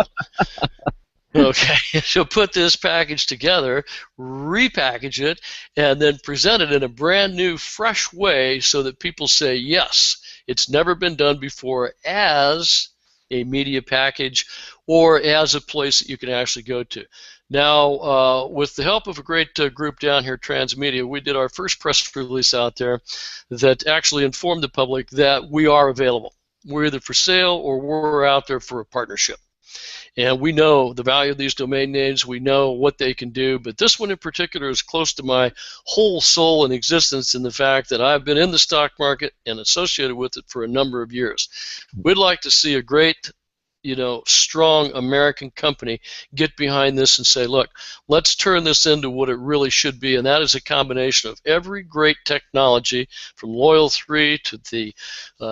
Okay, so put this package together, repackage it, and then present it in a brand new, fresh way so that people say, yes, it's never been done before as a media package or as a place that you can actually go to. Now, with the help of a great group down here, Transmedia, we did our first press release out there that actually informed the public that we are available. We're either for sale or we're out there for a partnership. And we know the value of these domain names. We know what they can do. But this one in particular is close to my whole soul and existence in the fact that I've been in the stock market and associated with it for a number of years. We'd like to see a great, strong American company get behind this and say, look, let's turn this into what it really should be, and that is a combination of every great technology from Loyal 3 to the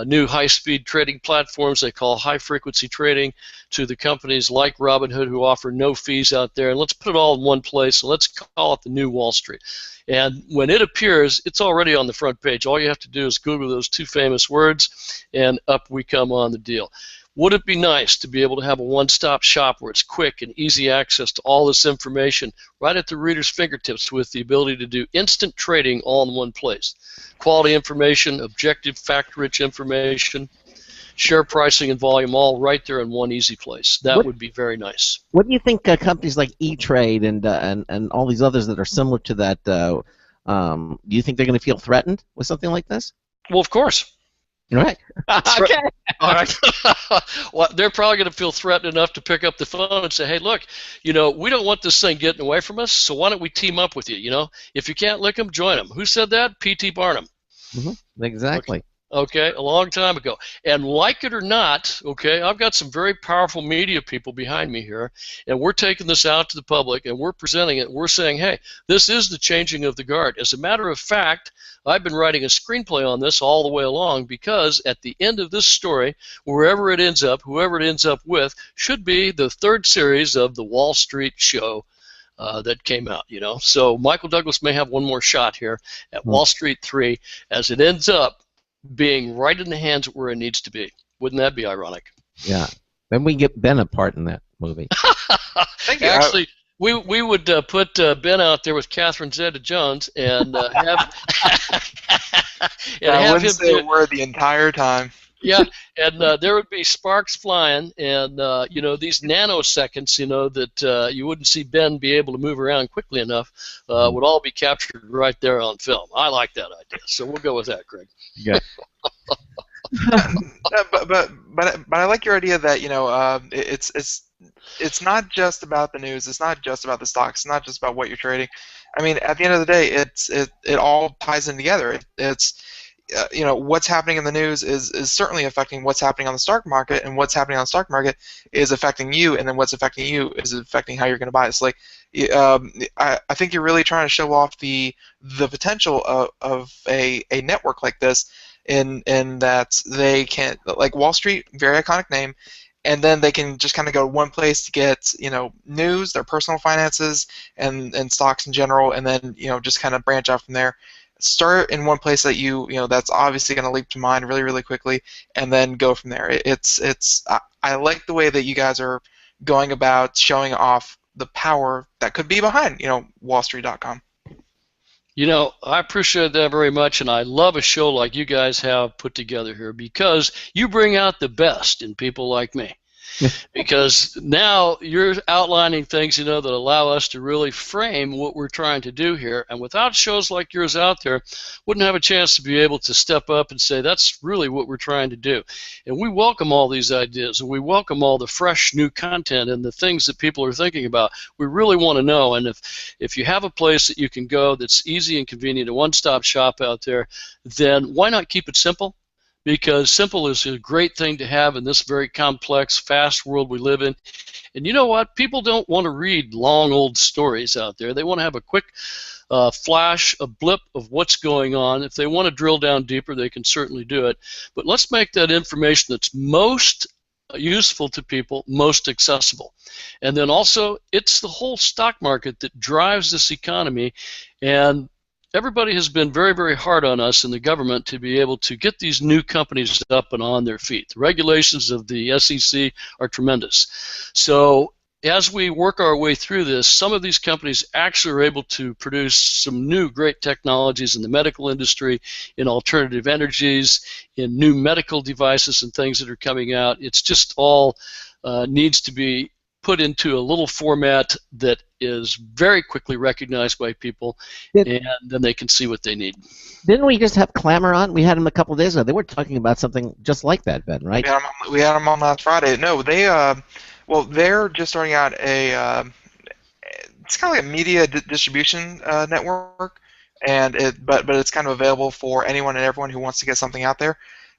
new high-speed trading platforms they call high-frequency trading to the companies like Robinhood who offer no fees out there, and let's put it all in one place, and let's call it the new Wall Street. And when it appears, it's already on the front page. All you have to do is Google those two famous words, and up we come on the deal. Would it be nice to be able to have a one-stop shop where it's quick and easy access to all this information right at the reader's fingertips with the ability to do instant trading all in one place? Quality information, objective, fact-rich information, share pricing and volume all right there in one easy place. That would be very nice. What do you think companies like E-Trade and all these others that are similar to that, do you think they're going to feel threatened with something like this? Well, of course. Right. Okay. All right. Well, they're probably going to feel threatened enough to pick up the phone and say, hey, look, we don't want this thing getting away from us, so why don't we team up with you, If you can't lick them, join them. Who said that? P.T. Barnum. Mm-hmm. Exactly. Okay, a long time ago. And like it or not, okay, I've got some very powerful media people behind me here, and we're taking this out to the public, and we're presenting it, and we're saying, hey, this is the changing of the guard. As a matter of fact, I've been writing a screenplay on this all the way along because at the end of this story, wherever it ends up, whoever it ends up with, should be the third series of the Wall Street show that came out, So Michael Douglas may have one more shot here at Wall Street 3 as it ends up being right in the hands where it needs to be. Wouldn't that be ironic? Yeah. Then we get Ben a part in that movie. Thank you. Actually, we would put Ben out there with Catherine Zeta-Jones and have and I have wouldn't him say a do. word the entire time. Yeah, and there would be sparks flying, and these nanoseconds, that you wouldn't see Ben be able to move around quickly enough, would all be captured right there on film. I like that idea, so we'll go with that, Greg. Yeah. But I like your idea that it's not just about the news. It's not just about the stocks. It's not just about what you're trading. I mean, at the end of the day, it all ties in together. It's what's happening in the news is certainly affecting what's happening on the stock market, and what's happening on the stock market is affecting you, and then what's affecting you is affecting how you're going to buy. It's like I think you're really trying to show off the potential of a network like this, in that they can, like Wall Street, very iconic name, and then they can just kind of go to one place to get news, their personal finances, and stocks in general, and then just kind of branch out from there. Start in one place that that's obviously going to leap to mind really, really quickly, and then go from there. I like the way that you guys are going about showing off the power that could be behind wallstreet.com. I appreciate that very much, and I love a show like you guys have put together here, because you bring out the best in people like me. Because now you're outlining things, that allow us to really frame what we're trying to do here. And without shows like yours out there, wouldn't have a chance to be able to step up and say, that's really what we're trying to do. And we welcome all these ideas, and we welcome all the fresh new content and the things that people are thinking about. We really want to know. And if you have a place that you can go that's easy and convenient, a one-stop shop out there, then why not keep it simple? Because simple is a great thing to have in this very complex, fast world we live in. And you know what? People don't want to read long, old stories out there. They want to have a quick flash, a blip of what's going on. If they want to drill down deeper, they can certainly do it. But let's make that information that's most useful to people most accessible. And then also, it's the whole stock market that drives this economy. And everybody has been very, very hard on us in the government to be able to get these new companies up and on their feet. The regulations of the SEC are tremendous. So as we work our way through this, some of these companies actually are able to produce some new great technologies in the medical industry, in alternative energies, in new medical devices and things that are coming out. It's just all needs to be put into a little format that is very quickly recognized by people, and then they can see what they need. Didn't we just have Clamor on? We had him a couple of days ago. They were talking about something just like that, Ben, right? We had them on last Friday. No, they're just starting out it's kind of like a media distribution network, but it's kind of available for anyone and everyone who wants to get something out there.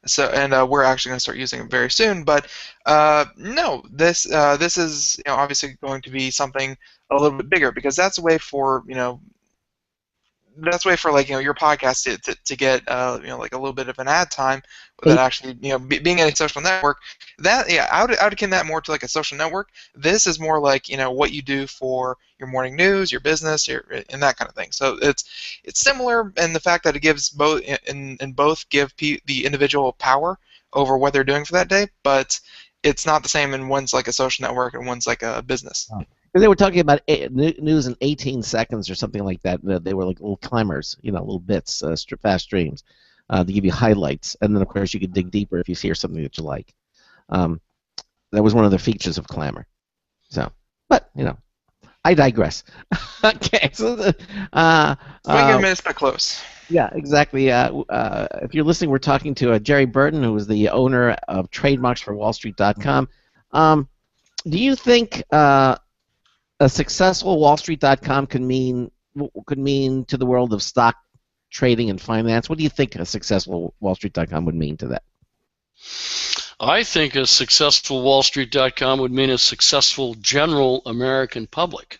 So, and we're actually going to start using it very soon. But no, this is obviously going to be something a little bit bigger, because that's a way for like your podcast to get like a little bit of an ad time without actually being in a social network. That I would akin that more to like a social network. This is more like what you do for your morning news, your business, and that kind of thing. So it's similar in the fact that it gives both and both give the individual power over what they're doing for that day, but it's not the same. And one's like a social network and one's like a business. Oh. They were talking about news in 18 seconds or something like that. They were like little climbers, little bits, fast streams, to give you highlights. And then, of course, you could dig deeper if you hear something that you like. That was one of the features of Clamor. So, but, I digress. Okay, so Swing and miss, but close. Yeah, exactly. If you're listening, we're talking to Jerry Burton, who is the owner of trademarks for wallstreet.com. Do you think a successful wallstreet.com could mean to the world of stock trading and finance? What do you think a successful wallstreet.com would mean to that? I think a successful wallstreet.com would mean a successful general American public.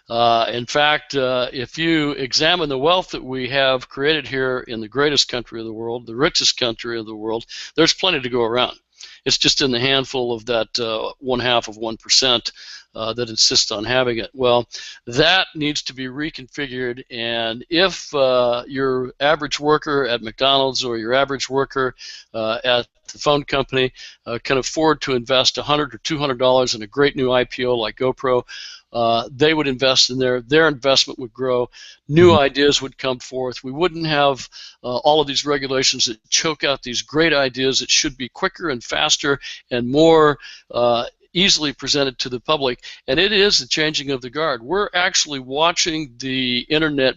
In fact, if you examine the wealth that we have created here in the greatest country of the world, the richest country of the world, there's plenty to go around. It's just in the handful of that 0.5% that insist on having it. Well, that needs to be reconfigured, and if your average worker at McDonald's or your average worker at the phone company can afford to invest $100 or $200 in a great new IPO like GoPro, they would invest in their investment would grow, new ideas would come forth. We wouldn't have all of these regulations that choke out these great ideas that should be quicker and faster and more easily presented to the public. And it is the changing of the guard. We're actually watching the internet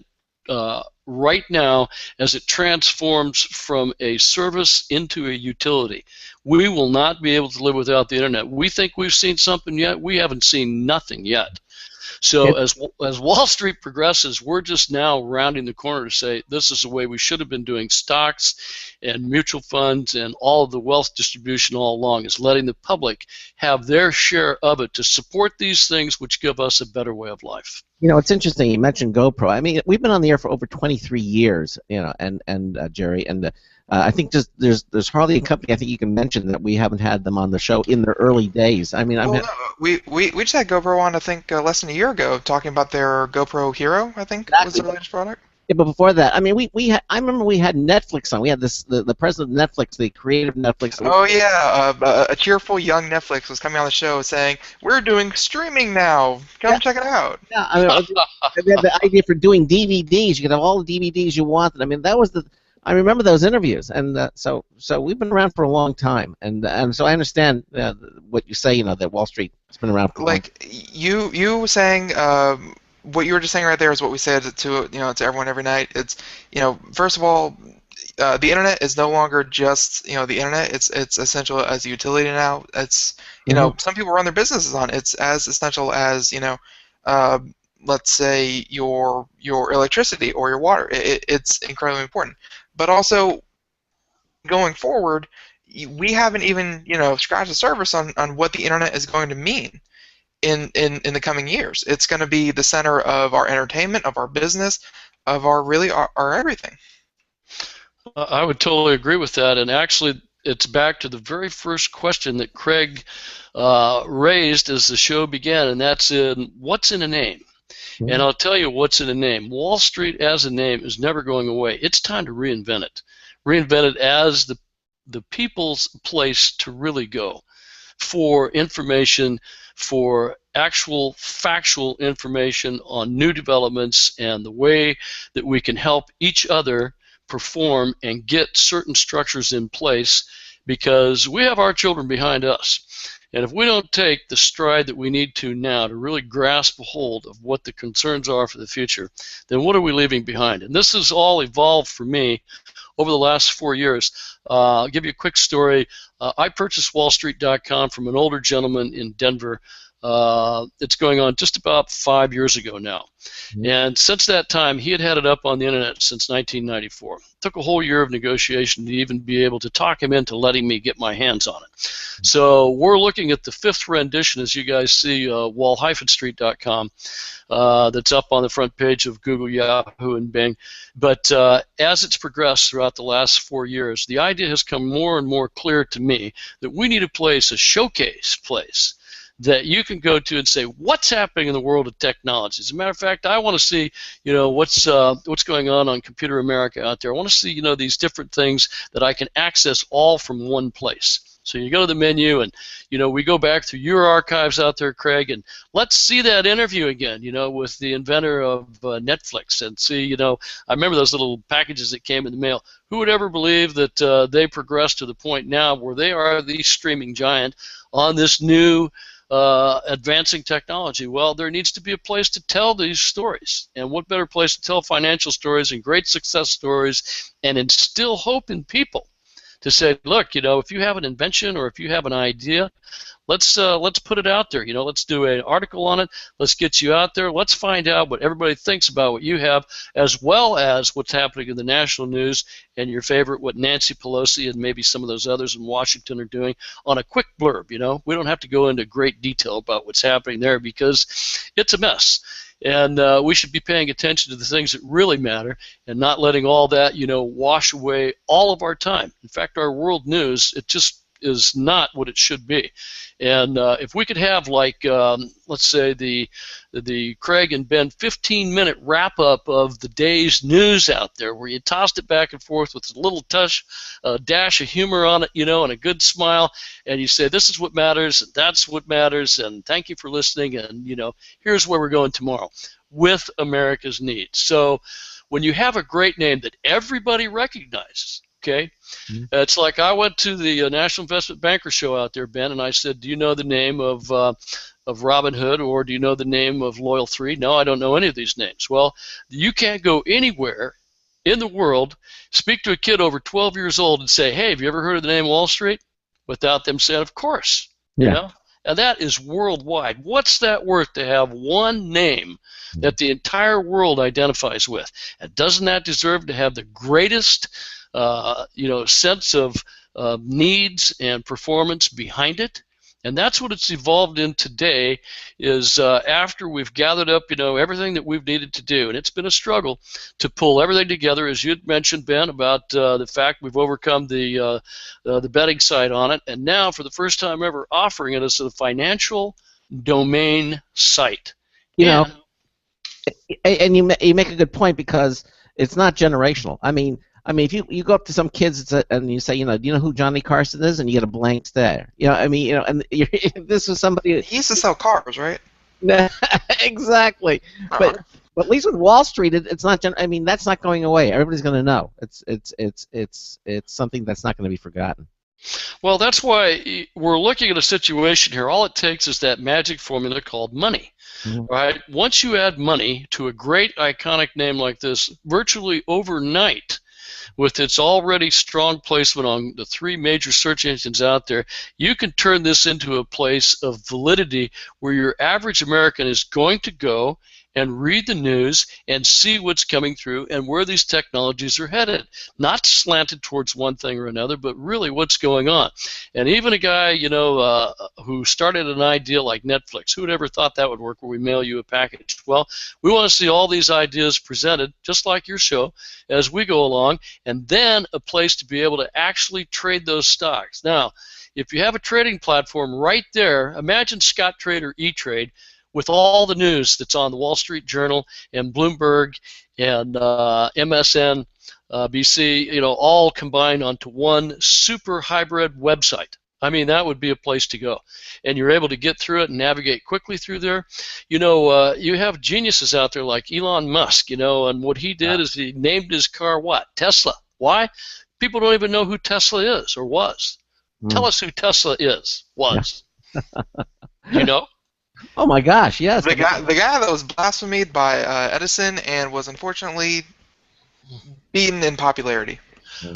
right now as it transforms from a service into a utility. We will not be able to live without the internet. We think we've seen something yet. We haven't seen nothing yet. So as Wall Street progresses, we're just now rounding the corner to say this is the way we should have been doing stocks and mutual funds and all of the wealth distribution all along, is letting the public have their share of it to support these things which give us a better way of life. You know, it's interesting. You mentioned GoPro. I mean, we've been on the air for over 23 years. You know, and Jerry, and I think just there's hardly a company I think you can mention that we haven't had them on the show in their early days. I mean, we just had GoPro on I think less than a year ago talking about their GoPro Hero. I think was their latest product. Yeah, but before that, I mean, I remember we had Netflix on. We had the president of Netflix, the creative Netflix. Oh yeah, a cheerful young Netflix was coming on the show saying, "We're doing streaming now. Come check it out." Yeah, I mean, we had the idea for doing DVDs. You could have all the DVDs you wanted. I mean, that was the. I remember those interviews, and so we've been around for a long time, and so I understand what you say. You know, that Wall Street has been around for a long time. You were saying. What you were just saying right there is what we said to to everyone every night. It's first of all, the internet is no longer just the internet. It's essential as a utility now. It's some people run their businesses on it. It's as essential as let's say your electricity or your water. It's incredibly important. But also going forward, we haven't even scratched the surface on what the internet is going to mean. In the coming years, it's going to be the center of our entertainment, of our business, of our everything. I would totally agree with that, and actually, it's back to the very first question that Craig raised as the show began, and that's what's in a name. Mm-hmm. And I'll tell you what's in a name. Wall Street as a name is never going away. It's time to reinvent it as the people's place to really go for information, for actual factual information on new developments and the way that we can help each other perform and get certain structures in place, because we have our children behind us. And if we don't take the stride that we need to now to really grasp a hold of what the concerns are for the future, then what are we leaving behind? And this has all evolved for me over the last 4 years. I'll give you a quick story. I purchased wallstreet.com from an older gentleman in Denver. It's going on just about 5 years ago now. Mm-hmm. And since that time, he had it up on the internet since 1994. It took a whole year of negotiation to even be able to talk him into letting me get my hands on it. Mm-hmm. So we're looking at the 5th rendition, as you guys see, wall-street.com. That's up on the front page of Google, Yahoo, and Bing. But as it's progressed throughout the last 4 years, the idea has come more and more clear to me that we need a showcase place, that you can go to and say, what's happening in the world of technology? As a matter of fact, I want to see, what's going on Computer America out there. I want to see, these different things that I can access all from one place. So you go to the menu, and we go back through your archives out there, Craig, and let's see that interview again, with the inventor of Netflix, and see, I remember those little packages that came in the mail. Who would ever believe that they progressed to the point now where they are the streaming giant on this new advancing technology? Well, there needs to be a place to tell these stories, and what better place to tell financial stories and great success stories and instill hope in people to say, look, if you have an invention or if you have an idea, let's put it out there. Let's do an article on it. Let's get you out there. Let's find out what everybody thinks about what you have, as well as what's happening in the national news and your favorite, what Nancy Pelosi and maybe some of those others in Washington are doing, on a quick blurb. We don't have to go into great detail about what's happening there because it's a mess. And we should be paying attention to the things that really matter and not letting all that, wash away all of our time. In fact, our world news, is not what it should be. And if we could have, like, let's say the Craig and Ben 15-minute wrap-up of the day's news out there, where you tossed it back and forth with a little dash of humor on it, and a good smile, and you say, this is what matters, and that's what matters, and thank you for listening, and here's where we're going tomorrow with America's needs. So when you have a great name that everybody recognizes, okay, it's like I went to the National Investment Banker show out there, Ben, and I said, do you know the name of Robin Hood, or do you know the name of Loyal 3? No, I don't know any of these names. Well, you can't go anywhere in the world, speak to a kid over 12 years old and say, hey, have you ever heard of the name Wall Street? Without them saying, of course. Yeah. And that is worldwide. What's that worth to have one name that the entire world identifies with? And doesn't that deserve to have the greatest sense of needs and performance behind it? And that's what it's evolved in today, is after we've gathered up, everything that we've needed to do. And it's been a struggle to pull everything together, as you had mentioned, Ben, about the fact we've overcome the betting side on it. And now, for the first time ever, offering it as a financial domain site. And you make a good point, because it's not generational. I mean, if you go up to some kids and you say, do you know who Johnny Carson is, and you get a blank stare. And this is somebody. He used to sell cars, right? Exactly. But at least with Wall Street, it's not. That's not going away. Everybody's going to know. It's something that's not going to be forgotten. Well, that's why we're looking at a situation here. All it takes is that magic formula called money. Right? Once you add money to a great iconic name like this, virtually overnight, with its already strong placement on the 3 major search engines out there, you can turn this into a place of validity where your average American is going to go and read the news and see what's coming through and where these technologies are headed. Not slanted towards one thing or another, but really what's going on. And even a guy, who started an idea like Netflix, who would ever thought that would work, where we mail you a package? Well, we want to see all these ideas presented, just like your show, as we go along, and then a place to be able to actually trade those stocks. Now, if you have a trading platform right there, imagine Scottrade or E-Trade, with all the news that's on the Wall Street Journal and Bloomberg and MSNBC, all combined onto one super hybrid website. I mean, that would be a place to go. And you're able to get through it and navigate quickly through there. You have geniuses out there like Elon Musk, and what he did is he named his car what? Tesla. Why? People don't even know who Tesla is or was. Tell us who Tesla was. Oh my gosh, yes. The guy that was blasphemed by Edison and was unfortunately beaten in popularity.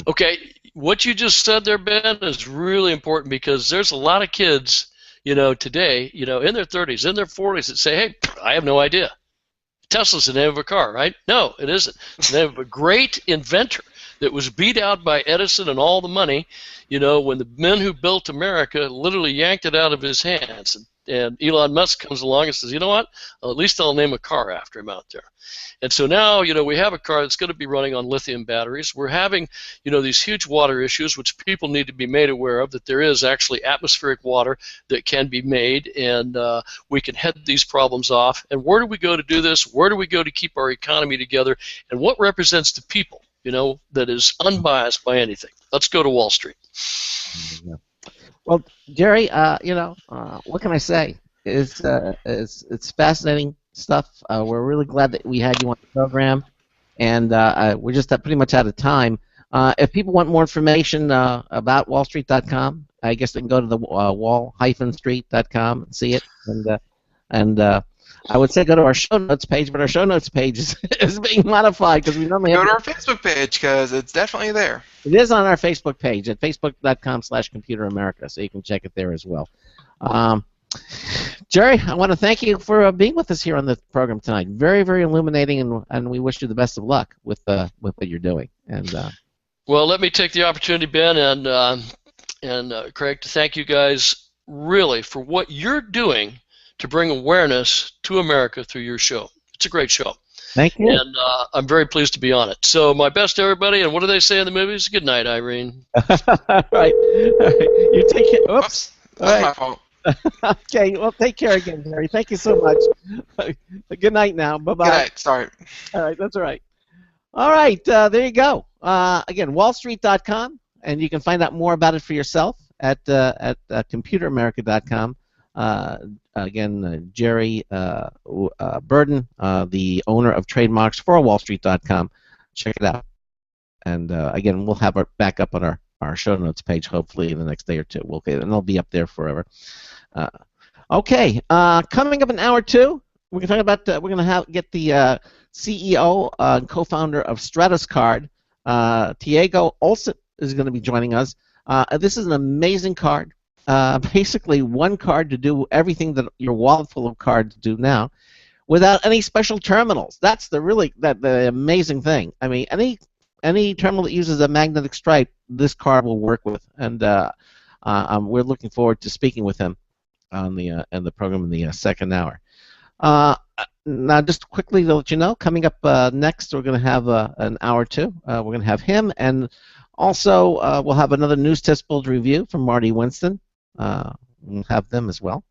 Okay, what you just said there, Ben, is really important, because there's a lot of kids, today, in their 30s, in their 40s, that say, hey, I have no idea. Tesla's the name of a car, right? No, it isn't. It's the name of a great inventor that was beat out by Edison and all the money, when the men who built America literally yanked it out of his hands. And Elon Musk comes along and says, you know what, at least I'll name a car after him out there. And so now, we have a car that's going to be running on lithium batteries. We're having, these huge water issues, which people need to be made aware of, that there is actually atmospheric water that can be made, and we can head these problems off. And where do we go to do this? Where do we go to keep our economy together? And what represents the people, that is unbiased by anything? Let's go to Wall Street. Yeah. Well, Jerry, what can I say? It's fascinating stuff. We're really glad that we had you on the program, and we're just pretty much out of time. If people want more information about wallstreet.com, I guess they can go to the wall-street.com and see it. And I would say go to our show notes page, but our show notes page is being modified, because we normally go to our Facebook page, because it's definitely there. It is on our Facebook page at facebook.com/computeramerica, so you can check it there as well. Jerry, I want to thank you for being with us here on the program tonight. Very, very illuminating, and we wish you the best of luck with what you're doing. And well, let me take the opportunity, Ben and Craig, to thank you guys really for what you're doing to bring awareness to America through your show. It's a great show. Thank you. And I'm very pleased to be on it. So my best to everybody, and what do they say in the movies? Good night, Irene. All right. You take care. Oops. That All was right. my fault. Okay. Well, take care again, Gary. Thank you so much. Good night now. Bye-bye. Good night. Sorry. All right. That's all right. All right. There you go. Again, wallstreet.com, and you can find out more about it for yourself at computeramerica.com. Jerry Burden, the owner of trademarks for wallstreet.com. Check it out. And again, we'll have it back up on our show notes page hopefully in the next day or two. And it'll be up there forever. Okay, coming up in hour two, we're going to talk about we're going to get the CEO and co-founder of Stratos Card, Tiago Olsen, is going to be joining us. This is an amazing card. Basically, one card to do everything that your wallet full of cards do now, without any special terminals. That's the amazing thing. I mean, any terminal that uses a magnetic stripe, this card will work with, and we're looking forward to speaking with him on the program in the second hour. Now, just quickly to let you know, coming up next, we're going to have an hour two. We're going to have him, and also we'll have another News Test Build review from Marty Winston. We'll have them as well.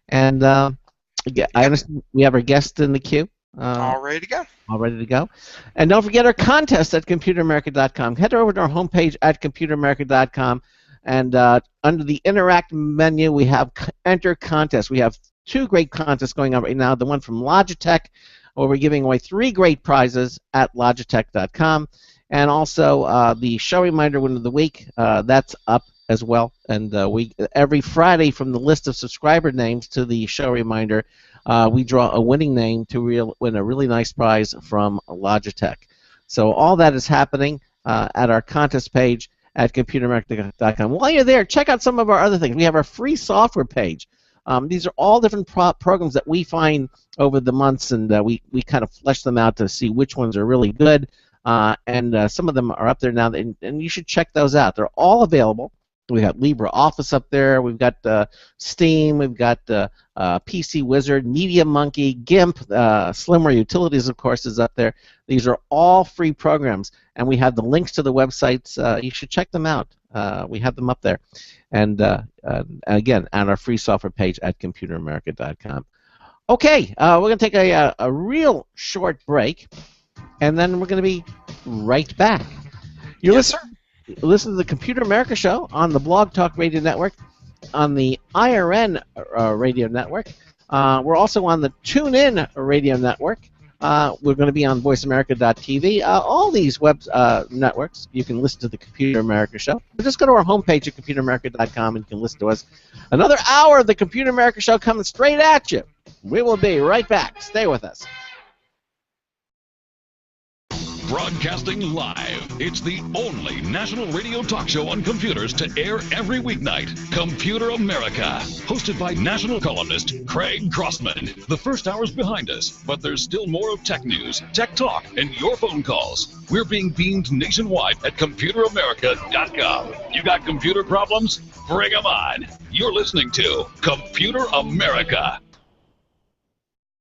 And I understand we have our guest in the queue. All ready to go. All ready to go. And don't forget our contest at computeramerica.com. Head over to our homepage at computeramerica.com, and under the Interact menu, we have Enter Contest. We have two great contests going on right now. The one from Logitech, where we're giving away 3 great prizes at logitech.com. And also the show reminder win of the week, that's up as well. And we every Friday, from the list of subscriber names to the show reminder, we draw a winning name to win a really nice prize from Logitech. So all that is happening at our contest page at computeramerica.com. While you're there, check out some of our other things. We have our free software page. These are all different programs that we find over the months, and we kind of flesh them out to see which ones are really good. And some of them are up there now, and you should check those out. They're all available. We got LibreOffice up there. We've got Steam. We've got PC Wizard, Media Monkey, GIMP, Slimware Utilities, of course, is up there. These are all free programs, and we have the links to the websites. You should check them out. We have them up there. And again, on our free software page at computeramerica.com. Okay, we're going to take a real short break, and then we're going to be right back. Yes, sir. Listen to the Computer America Show on the Blog Talk Radio Network, on the IRN Radio Network. We're also on the TuneIn Radio Network. We're going to be on VoiceAmerica.tv. All these web networks, you can listen to the Computer America Show. Just go to our homepage at ComputerAmerica.com and you can listen to us. Another hour of the Computer America Show coming straight at you. We will be right back. Stay with us. Broadcasting live. It's the only national radio talk show on computers to air every weeknight. Computer America. Hosted by national columnist Craig Crossman. The first hour's behind us, but there's still more of tech news, tech talk, and your phone calls. We're being beamed nationwide at ComputerAmerica.com. You got computer problems? Bring them on. You're listening to Computer America.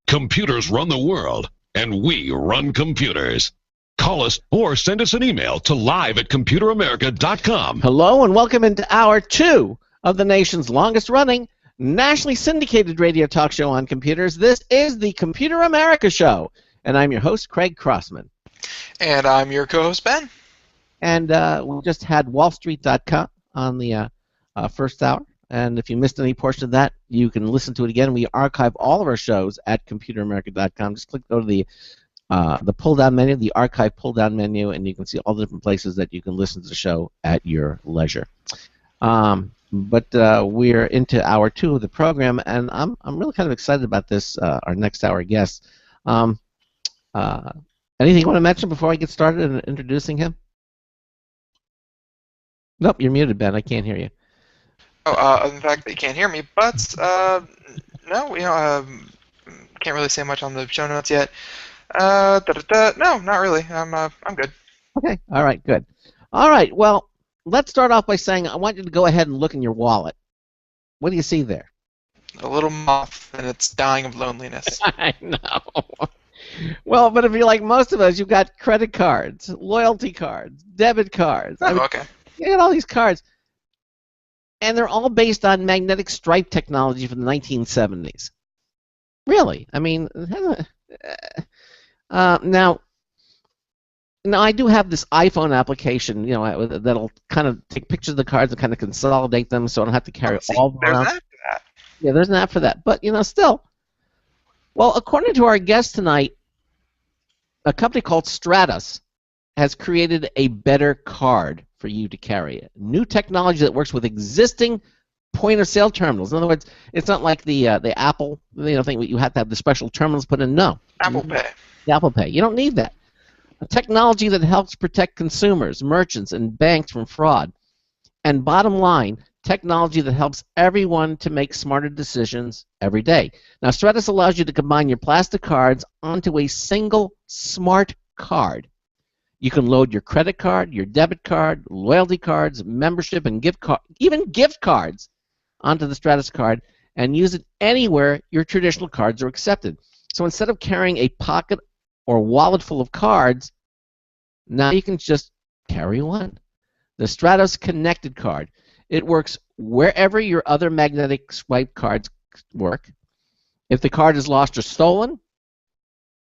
Computers run the world, and we run computers. Call us or send us an email to live@computeramerica.com. Hello and welcome into hour 2 of the nation's longest running, nationally syndicated radio talk show on computers. This is the Computer America Show, and I'm your host, Craig Crossman. And I'm your co-host, Ben. And we just had wallstreet.com on the first hour. And if you missed any portion of that, you can listen to it again. We archive all of our shows at computeramerica.com. Just go to the pull-down menu, the archive pull-down menu, and you can see all the different places that you can listen to the show at your leisure. But we're into hour 2 of the program, and I'm really kind of excited about this, our next hour guest. Anything you want to mention before I get started in introducing him? Nope, you're muted, Ben. I can't hear you. Oh, in fact, you can't hear me, but no, can't really say much on the show notes yet. No, not really. I'm good. Okay. All right. Good. All right. Well, let's start off by saying I want you to go ahead and look in your wallet. What do you see there? A little moth, and it's dying of loneliness. I know. Well, but if you're like most of us, you've got credit cards, loyalty cards, debit cards. I Oh, mean, okay. you got all these cards, and they're all based on magnetic stripe technology from the 1970s. Really? I mean, now I do have this iPhone application, that'll kind of take pictures of the cards and kind of consolidate them, so I don't have to carry Oh, see, all of them there's an around. app for that. Yeah, there's an app for that, but still. Well, according to our guest tonight, a company called Stratos has created a better card for you to carry. New technology that works with existing point-of-sale terminals. In other words, it's not like the Apple thing where you have to have the special terminals put in. No, Apple Pay. the Apple Pay. You don't need that. A technology that helps protect consumers, merchants, and banks from fraud. And bottom line, technology that helps everyone to make smarter decisions every day. Now, Stratus allows you to combine your plastic cards onto a single smart card. You can load your credit card, your debit card, loyalty cards, membership, and even gift cards onto the Stratus card and use it anywhere your traditional cards are accepted. So instead of carrying a pocket or wallet full of cards, now you can just carry one. The Stratos Connected Card. It works wherever your other magnetic swipe cards work. If the card is lost or stolen,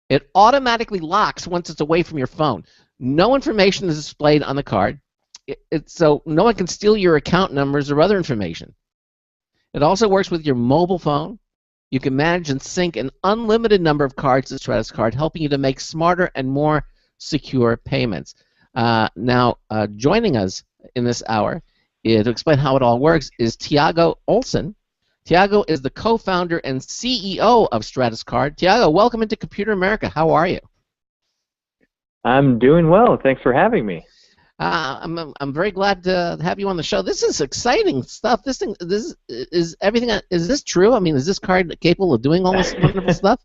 it automatically locks once it's away from your phone. No information is displayed on the card, so no one can steal your account numbers or other information. It also works with your mobile phone. You can manage and sync an unlimited number of cards to the Stratos card, helping you to make smarter and more secure payments. Now, joining us in this hour to explain how it all works is Tiago Olson. Tiago is the co-founder and CEO of Stratos Card. Tiago, welcome into Computer America. How are you? I'm doing well. Thanks for having me. I'm very glad to have you on the show. This is exciting stuff. This is everything. Is this true? I mean, is this card capable of doing all this wonderful stuff?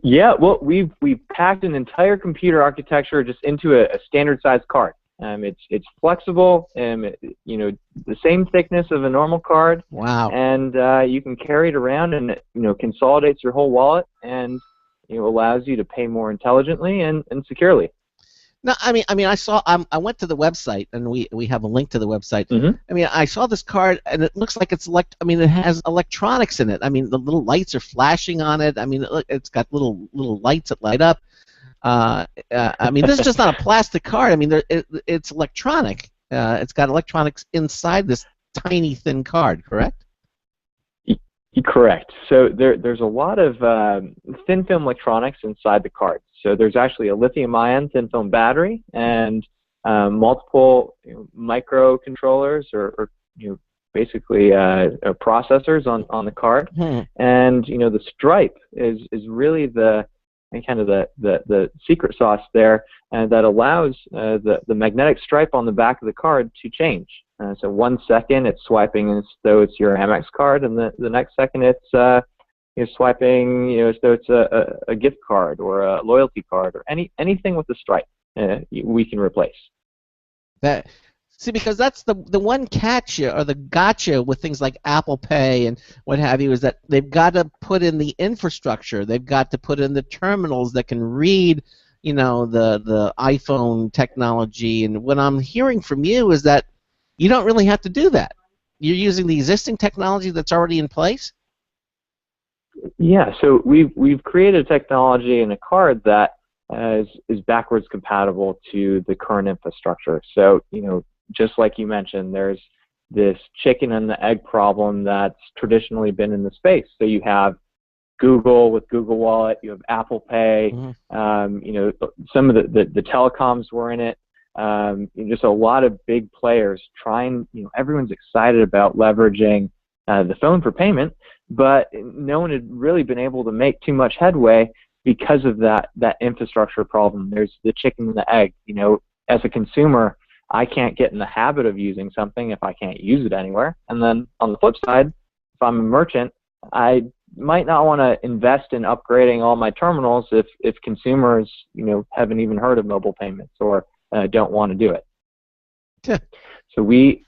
Yeah, well, we've packed an entire computer architecture just into a standard size card. It's flexible, the same thickness of a normal card. Wow. And you can carry it around, and it consolidates your whole wallet, and allows you to pay more intelligently and securely. No, I mean, I went to the website, and we have a link to the website. Mm-hmm. I mean, I saw this card, and it looks like it has electronics in it. I mean, the little lights are flashing on it. I mean, it's got little lights that light up. I mean, this is just not a plastic card. I mean, it's electronic. It's got electronics inside this tiny, thin card, correct? Correct. So there's a lot of thin film electronics inside the card. So there's actually a lithium-ion thin film battery and multiple microcontrollers or basically processors on the card. And the stripe is really the secret sauce there, and that allows the magnetic stripe on the back of the card to change. So 1 second it's swiping as though it's your Amex card, and the next second it's swiping as though it's a gift card or a loyalty card or anything with the stripe we can replace. Because that's the one catch or the gotcha with things like Apple Pay and what have you, is that they've got to put in the infrastructure. They've got to put in the terminals that can read, the iPhone technology. And what I'm hearing from you is that you don't really have to do that. You're using the existing technology that's already in place? Yeah, so we've created a technology in a card that is backwards compatible to the current infrastructure. So, just like you mentioned, there's this chicken and the egg problem that's traditionally been in the space. So you have Google with Google Wallet, you have Apple Pay, some of the telecoms were in it. Just a lot of big players trying, everyone's excited about leveraging the phone for payment, but no one had really been able to make too much headway because of that infrastructure problem. There's the chicken and the egg. As a consumer, I can't get in the habit of using something if I can't use it anywhere. And then on the flip side, if I'm a merchant, I might not want to invest in upgrading all my terminals if consumers, haven't even heard of mobile payments or don't want to do it. Yeah. So we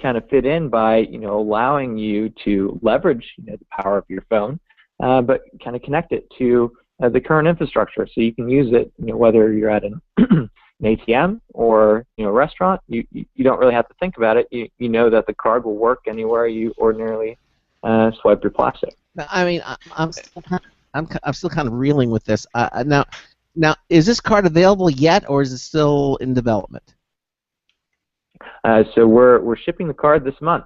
kind of fit in by, allowing you to leverage the power of your phone, but kind of connect it to the current infrastructure. So you can use it, whether you're at an, an ATM or a restaurant. You don't really have to think about it. You know that the card will work anywhere you ordinarily swipe your plastic. I mean, I'm still kind of reeling with this. Now, is this card available yet, or is it still in development? So we're shipping the card this month.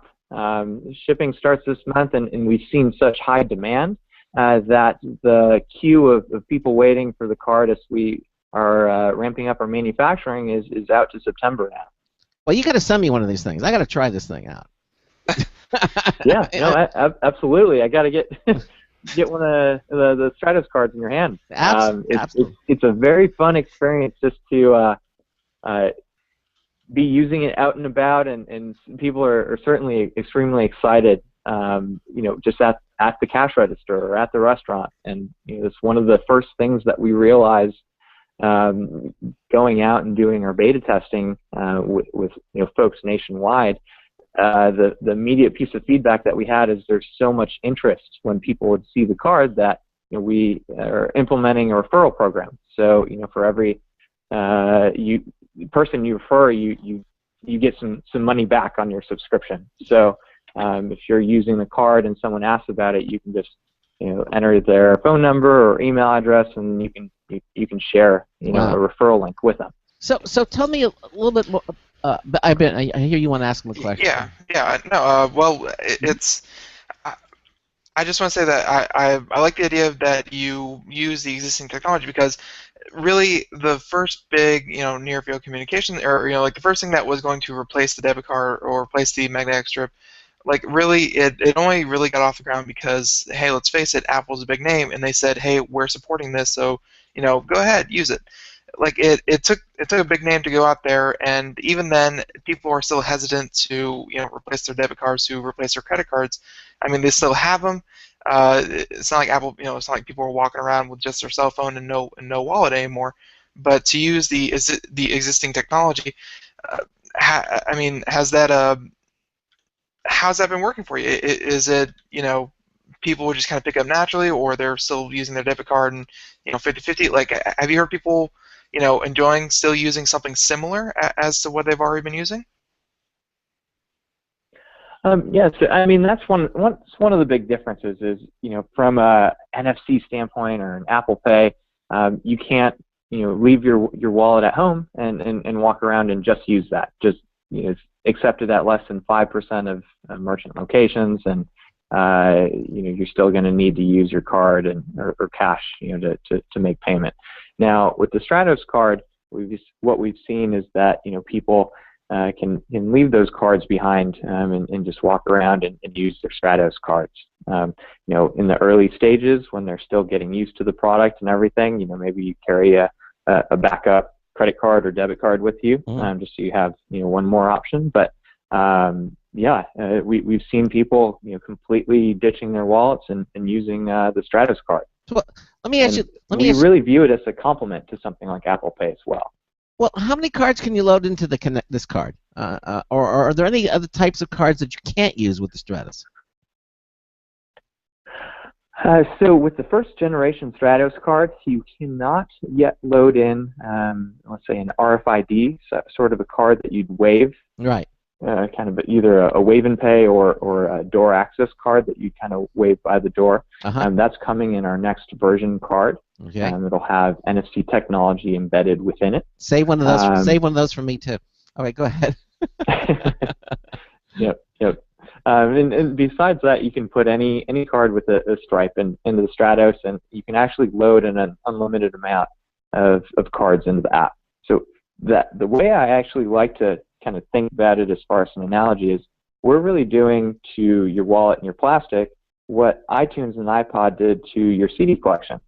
Shipping starts this month, and we've seen such high demand that the queue of people waiting for the card as we are ramping up our manufacturing is out to September now. Well, you got to send me one of these things. I got to try this thing out. Yeah, absolutely. I got to get one of the Stratos cards in your hand. Absolutely. It's a very fun experience just to be using it out and about, and people are certainly extremely excited. Just at the cash register or at the restaurant, and it's one of the first things that we realized going out and doing our beta testing with folks nationwide. The immediate piece of feedback that we had is there's so much interest when people would see the card that we are implementing a referral program. So for every person you refer, you get some money back on your subscription. So if you're using the card and someone asks about it, you can just enter their phone number or email address, and you can share Wow. a referral link with them. So tell me a little bit more. I hear you want to ask him a question. Yeah. No. Well, I just want to say that I like the idea that you use the existing technology, because really the first big near field communication, or like the first thing that was going to replace the debit card or replace the magnetic strip, like really it only really got off the ground because, hey, let's face it, Apple's a big name, and they said, hey, we're supporting this, so go ahead, use it. Like it took a big name to go out there, and even then people are still hesitant to replace their debit cards, to replace their credit cards. I mean, they still have them. It's not like Apple, it's not like people are walking around with just their cell phone and no wallet anymore. But to use the existing technology, I mean, how's that been working for you? Is it people would just kind of pick up naturally, or they're still using their debit card and 50-50? Like, have you heard people enjoying still using something similar as to what they've already been using? Yes, I mean that's one of the big differences is from a NFC standpoint or an Apple Pay, you can't leave your wallet at home and walk around and just use that. Just it's accepted at less than 5% of merchant locations, and you're still going to need to use your card or cash to make payment. Now with the Stratos card, what we've seen is that people can leave those cards behind and just walk around and use their Stratos cards. In the early stages when they're still getting used to the product and everything, maybe you carry a backup credit card or debit card with you, just so you have one more option. But we've seen people completely ditching their wallets and using the Stratos card. Well, let me ask you. We really view it as a complement to something like Apple Pay as well. Well, how many cards can you load into this card? Or are there any other types of cards that you can't use with the Stratos? So with the first generation Stratos cards, you cannot yet load in, let's say, an RFID, sort of a card that you'd wave. Right. Kind of either a wave and pay or a door access card that you kind of wave by the door. That's coming in our next version card. Okay. It'll have NFC technology embedded within it. Save one of those. Save one of those for me too. All right, go ahead. Yep. And besides that, you can put any card with a stripe into the Stratos, and you can actually load an unlimited amount of cards into the app. So the way I actually like to kind of think about it as far as an analogy is we're really doing to your wallet and your plastic what iTunes and iPod did to your CD collection.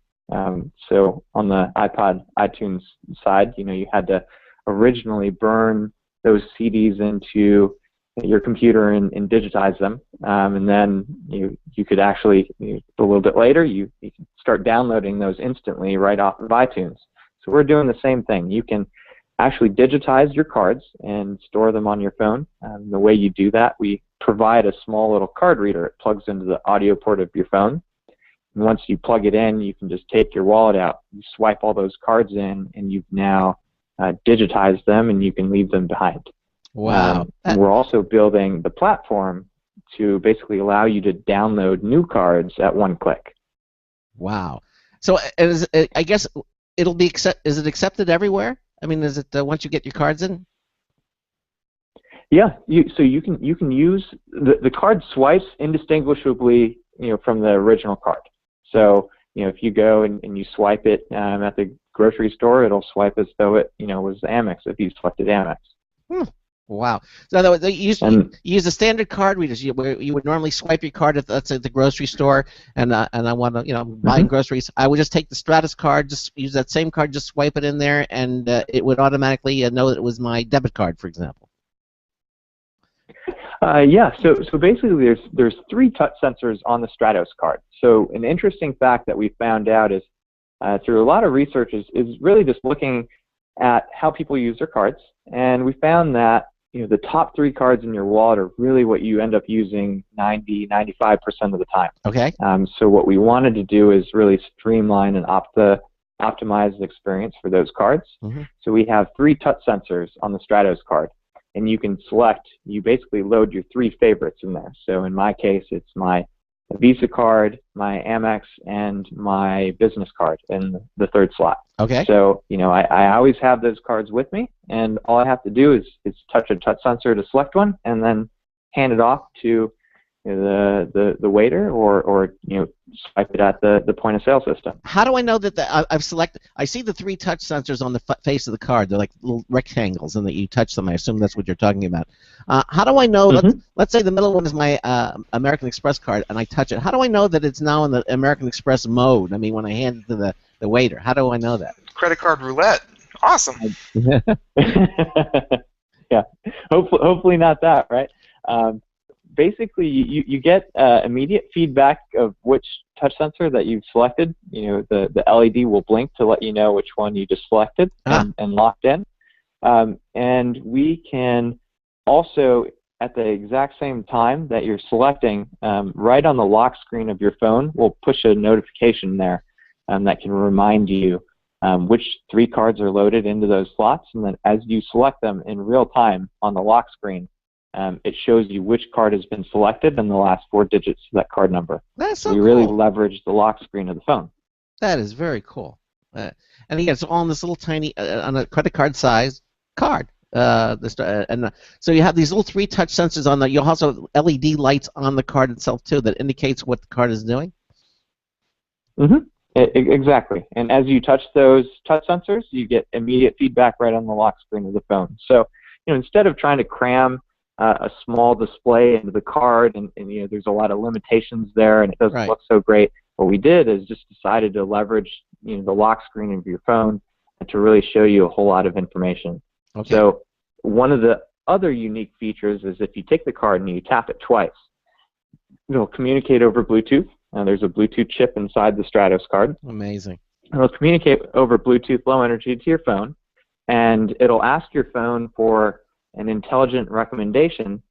So on the iTunes side, you had to originally burn those CDs into your computer and digitize them, and then you could actually a little bit later you can start downloading those instantly right off of iTunes. So we're doing the same thing. You can actually digitize your cards and store them on your phone. The way you do that, we provide a small little card reader. It plugs into the audio port of your phone. once you plug it in, you can just take your wallet out, you swipe all those cards in, and you've now digitized them, and you can leave them behind. Wow. We're also building the platform to basically allow you to download new cards at one click. Wow. So I guess it'll be is it accepted everywhere? I mean, is it once you get your cards in? Yeah. So you can use the card swipes indistinguishably, from the original card. So if you go and you swipe it at the grocery store, it'll swipe as though it was Amex if you selected Amex. Wow. So in other words, you use a standard card readers. You would normally swipe your card at the grocery store, and I want to buying groceries. I would just take the Stratos card, just use that same card, just swipe it in there, and it would automatically know that it was my debit card, for example. Yeah. So basically, there's 3 touch sensors on the Stratos card. So an interesting fact that we found out is through a lot of research is really just looking at how people use their cards, and we found that the top 3 cards in your wallet are really what you end up using 95% of the time. Okay. So what we wanted to do is really streamline and optimize the experience for those cards. Mm-hmm. So we have 3 touch sensors on the Stratos card, and you can select. You basically load your 3 favorites in there. So in my case, it's my Visa card, my Amex, and my business card in the 3rd slot. Okay. So I always have those cards with me, and all I have to do is touch a touch sensor to select one, and then hand it off to the waiter, or swipe it at the point of sale system. How do I know that I've selected? I see the 3 touch sensors on the face of the card. They're like little rectangles, and that you touch them. I assume that's what you're talking about. How do I know? Mm-hmm. Let's say the middle one is my American Express card, and I touch it. How do I know that it's now in the American Express mode? I mean, when I hand it to the waiter, how do I know that? Credit card roulette. Awesome. Yeah. Hopefully not that, right? Basically, you get immediate feedback of which touch sensor that you've selected. The LED will blink to let you know which one you just selected and locked in. And we can also, at the exact same time that you're selecting, right on the lock screen of your phone, we'll push a notification there that can remind you which 3 cards are loaded into those slots. And then as you select them in real time on the lock screen, it shows you which card has been selected and the last 4 digits of that card number. That's so we cool. really leverage the lock screen of the phone. That is very cool. And again, it's all on this little tiny, on a credit card size card. So you have these little 3 touch sensors on there. You also have LED lights on the card itself too that indicates what the card is doing. Mm-hmm. Exactly. And as you touch those touch sensors, you get immediate feedback right on the lock screen of the phone. So instead of trying to cram a small display into the card, and there's a lot of limitations there, and it doesn't look so great. What we did is just decided to leverage the lock screen of your phone and to really show you a whole lot of information. Okay. So one of the other unique features is if you take the card and you tap it twice, it'll communicate over Bluetooth. There's a Bluetooth chip inside the Stratos card. Amazing. It'll communicate over Bluetooth Low Energy to your phone, and it'll ask your phone for an intelligent recommendation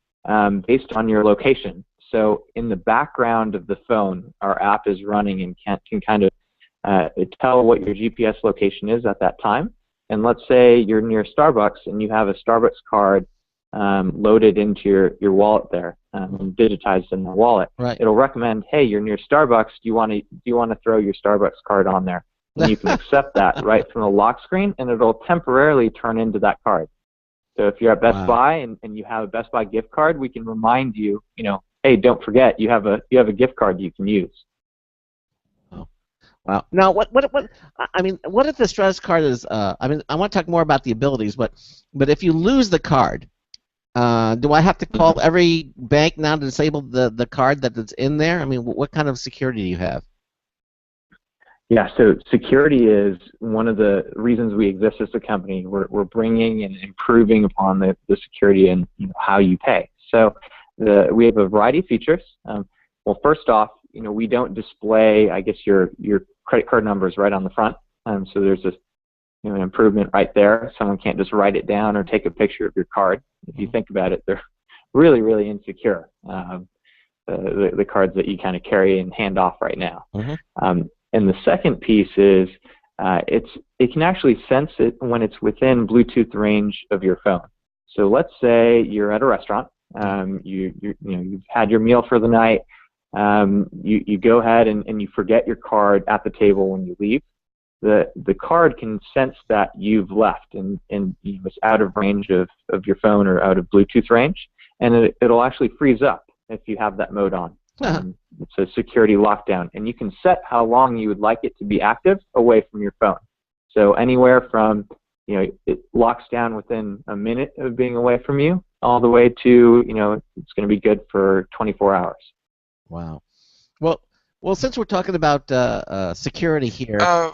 based on your location. So in the background of the phone, our app is running and can kind of tell what your GPS location is at that time. And let's say you're near Starbucks and you have a Starbucks card loaded into your wallet there, digitized in the wallet. Right. It'll recommend, hey, you're near Starbucks. Do you want to throw your Starbucks card on there? And you can accept that right from the lock screen, and it'll temporarily turn into that card. So if you're at Best Buy and you have a Best Buy gift card, we can remind you, hey, don't forget you have a gift card you can use. Oh, wow. Now, what if the Stratos card is? I want to talk more about the abilities, but if you lose the card, do I have to call every bank now to disable the card that's in there? I mean, what kind of security do you have? Yeah, so security is one of the reasons we exist as a company. We're bringing and improving upon the security and how you pay. So we have a variety of features. Well, first off, we don't display, I guess, your credit card numbers right on the front. So there's an improvement right there. Someone can't just write it down or take a picture of your card. If you think about it, they're really, really insecure. the cards that you kind of carry and hand off right now. Mm-hmm. And the second piece is it can actually sense it when it's within Bluetooth range of your phone. So let's say you're at a restaurant, you've had your meal for the night, you go ahead and you forget your card at the table when you leave. The card can sense that you've left and it's out of range of your phone or out of Bluetooth range, and it'll actually freeze up if you have that mode on. It's a security lockdown, and you can set how long you would like it to be active away from your phone. So anywhere from, it locks down within a minute of being away from you, all the way to, it's going to be good for 24 hours. Wow. Well, since we're talking about security here. And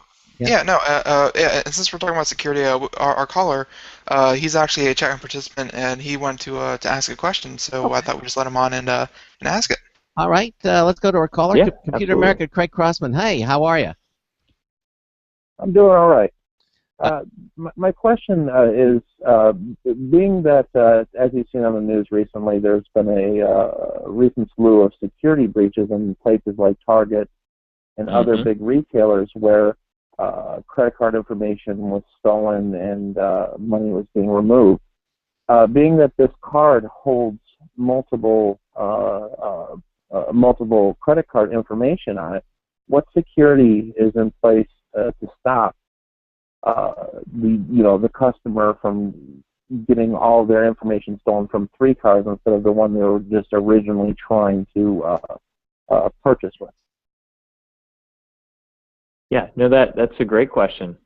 since we're talking about security, our caller, he's actually a chat room participant, and he wanted to ask a question, so I thought we'd just let him on and ask it. All right, let's go to our caller, Yeah, Computer absolutely. America, Craig Crossman. Hey, how are you? I'm doing all right. My question is, being that, as you've seen on the news recently, there's been a recent slew of security breaches in places like Target and other big retailers where credit card information was stolen and money was being removed. Being that this card holds multiple credit card information on it, what security is in place to stop the customer from getting all their information stolen from 3 cards instead of the one they were just originally trying to purchase with? Yeah, no, that's a great question.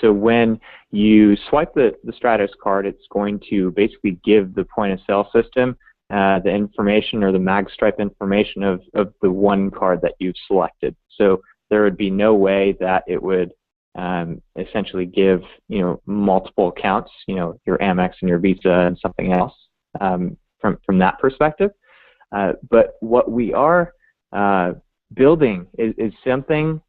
So when you swipe the Stratos card, it's going to basically give the point-of-sale system the information or the mag stripe information of the one card that you've selected. So there would be no way that it would essentially give multiple accounts, your Amex and your Visa and something else from that perspective. But what we are building is something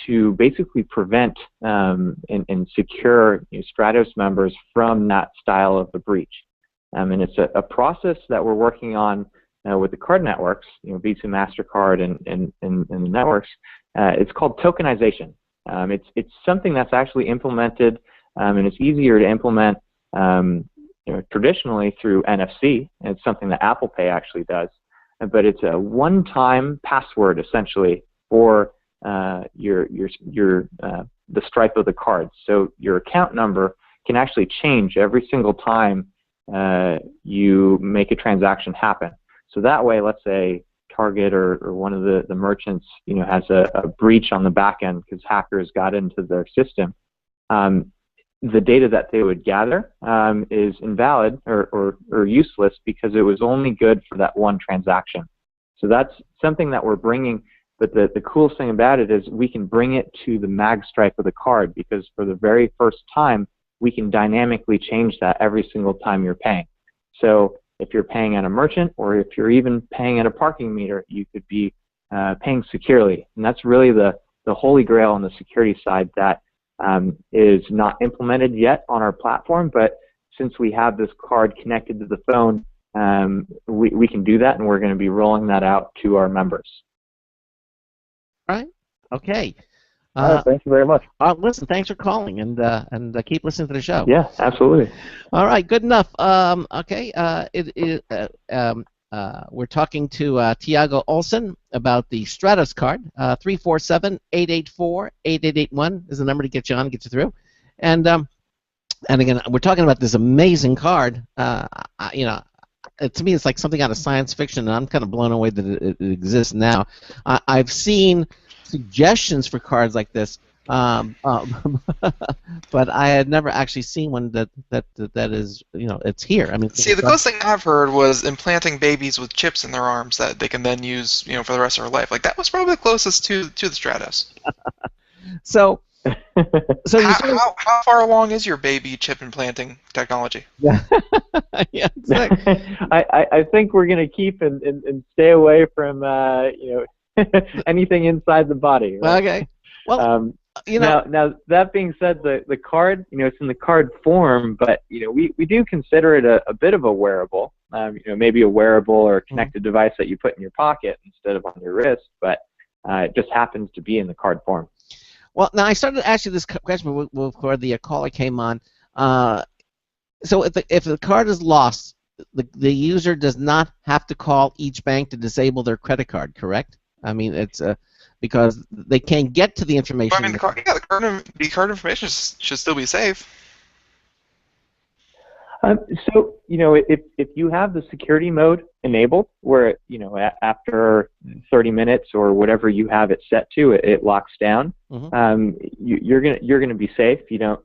to basically prevent and secure Stratos members from that style of the breach. And it's a process that we're working on with the card networks, Visa, MasterCard, and the networks. It's called tokenization. It's something that's actually implemented, and it's easier to implement traditionally through NFC. And it's something that Apple Pay actually does. But it's a one-time password essentially for the stripe of the card. So your account number can actually change every single time you make a transaction happen. So that way, let's say Target or one of the merchants has a breach on the back end because hackers got into their system. The data that they would gather is invalid or useless because it was only good for that one transaction. So that's something that we're bringing, but the coolest thing about it is we can bring it to the mag stripe of the card, because for the very first time, we can dynamically change that every single time you're paying. So if you're paying at a merchant or if you're even paying at a parking meter, you could be paying securely. And that's really the holy grail on the security side that is not implemented yet on our platform, but since we have this card connected to the phone, we can do that, and we're going to be rolling that out to our members. All right. Okay. All right, thank you very much. Listen, thanks for calling, and keep listening to the show. Yeah, absolutely. All right, good enough. Okay. We're talking to Tiago Olson about the Stratos card. 347-884-8881 is the number to get you on, get you through. And again, we're talking about this amazing card. To me, it's like something out of science fiction, and I'm kind of blown away that it exists now. I've seen suggestions for cards like this, but I had never actually seen one that is, it's here. I mean, see, the closest thing I've heard was implanting babies with chips in their arms that they can then use, for the rest of their life. Like, that was probably the closest to the Stratos. So how far along is your baby chip implanting technology? Yeah, yeah, exactly. I think we're going to keep and stay away from anything inside the body. Right? Okay. Well, now that being said, the card, it's in the card form, but we do consider it a bit of a wearable. maybe a wearable or connected device that you put in your pocket instead of on your wrist, but it just happens to be in the card form. Well, now I started to ask you this question before the caller came on. So if the card is lost, the user does not have to call each bank to disable their credit card, correct? I mean, it's because they can't get to the information. Well, I mean, the card information should still be safe. So, if you have the security mode enabled, where after 30 minutes or whatever you have it set to, it locks down. You're gonna be safe. You don't,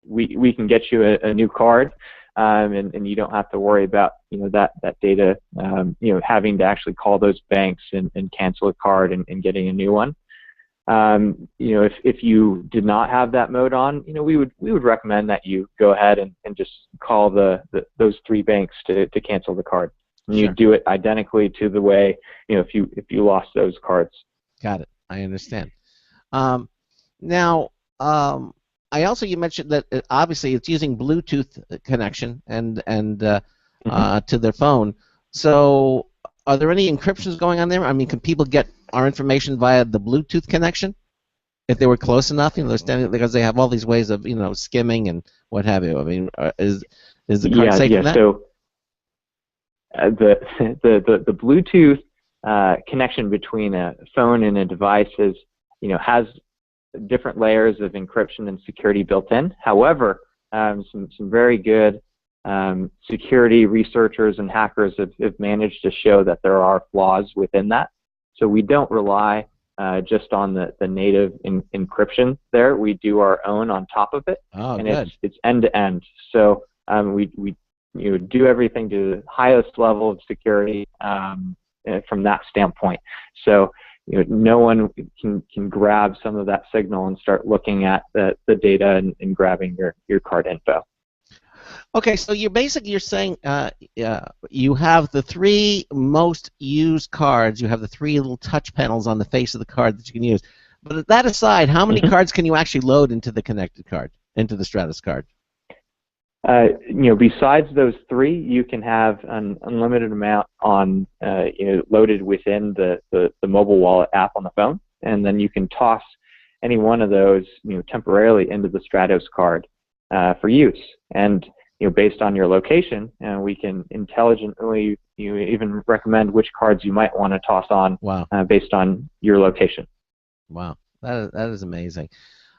we can get you a new card, and you don't have to worry about that data, having to actually call those banks and cancel a card and getting a new one. If you did not have that mode on, we would recommend that you go ahead and just call those 3 banks to cancel the card. And you do it identically to the way if you lost those cards. Got it. I understand. Now, you mentioned that obviously it's using Bluetooth connection and to their phone. So, are there any encryptions going on there? I mean, can people get our information via the Bluetooth connection if they were close enough? They're standing because they have all these ways of skimming and what have you. I mean, is the card safe from that? So the Bluetooth connection between a phone and a device has different layers of encryption and security built in. However, some very good security researchers and hackers have managed to show that there are flaws within that. So we don't rely just on the native encryption there. We do our own on top of it, and good. it's end to end. So we do everything to the highest level of security from that standpoint. So no one can grab some of that signal and start looking at the data and grabbing your card info. Okay, so you're saying you have the 3 most used cards. You have the 3 little touch panels on the face of the card that you can use. But that aside, how many cards can you actually load into the connected card, into the Stratos card? Besides those 3, you can have an unlimited amount on loaded within the mobile wallet app on the phone, and then you can toss any one of those temporarily into the Stratos card for use. And based on your location, we can intelligently even recommend which cards you might want to toss on. Wow. Based on your location. Wow, that is amazing.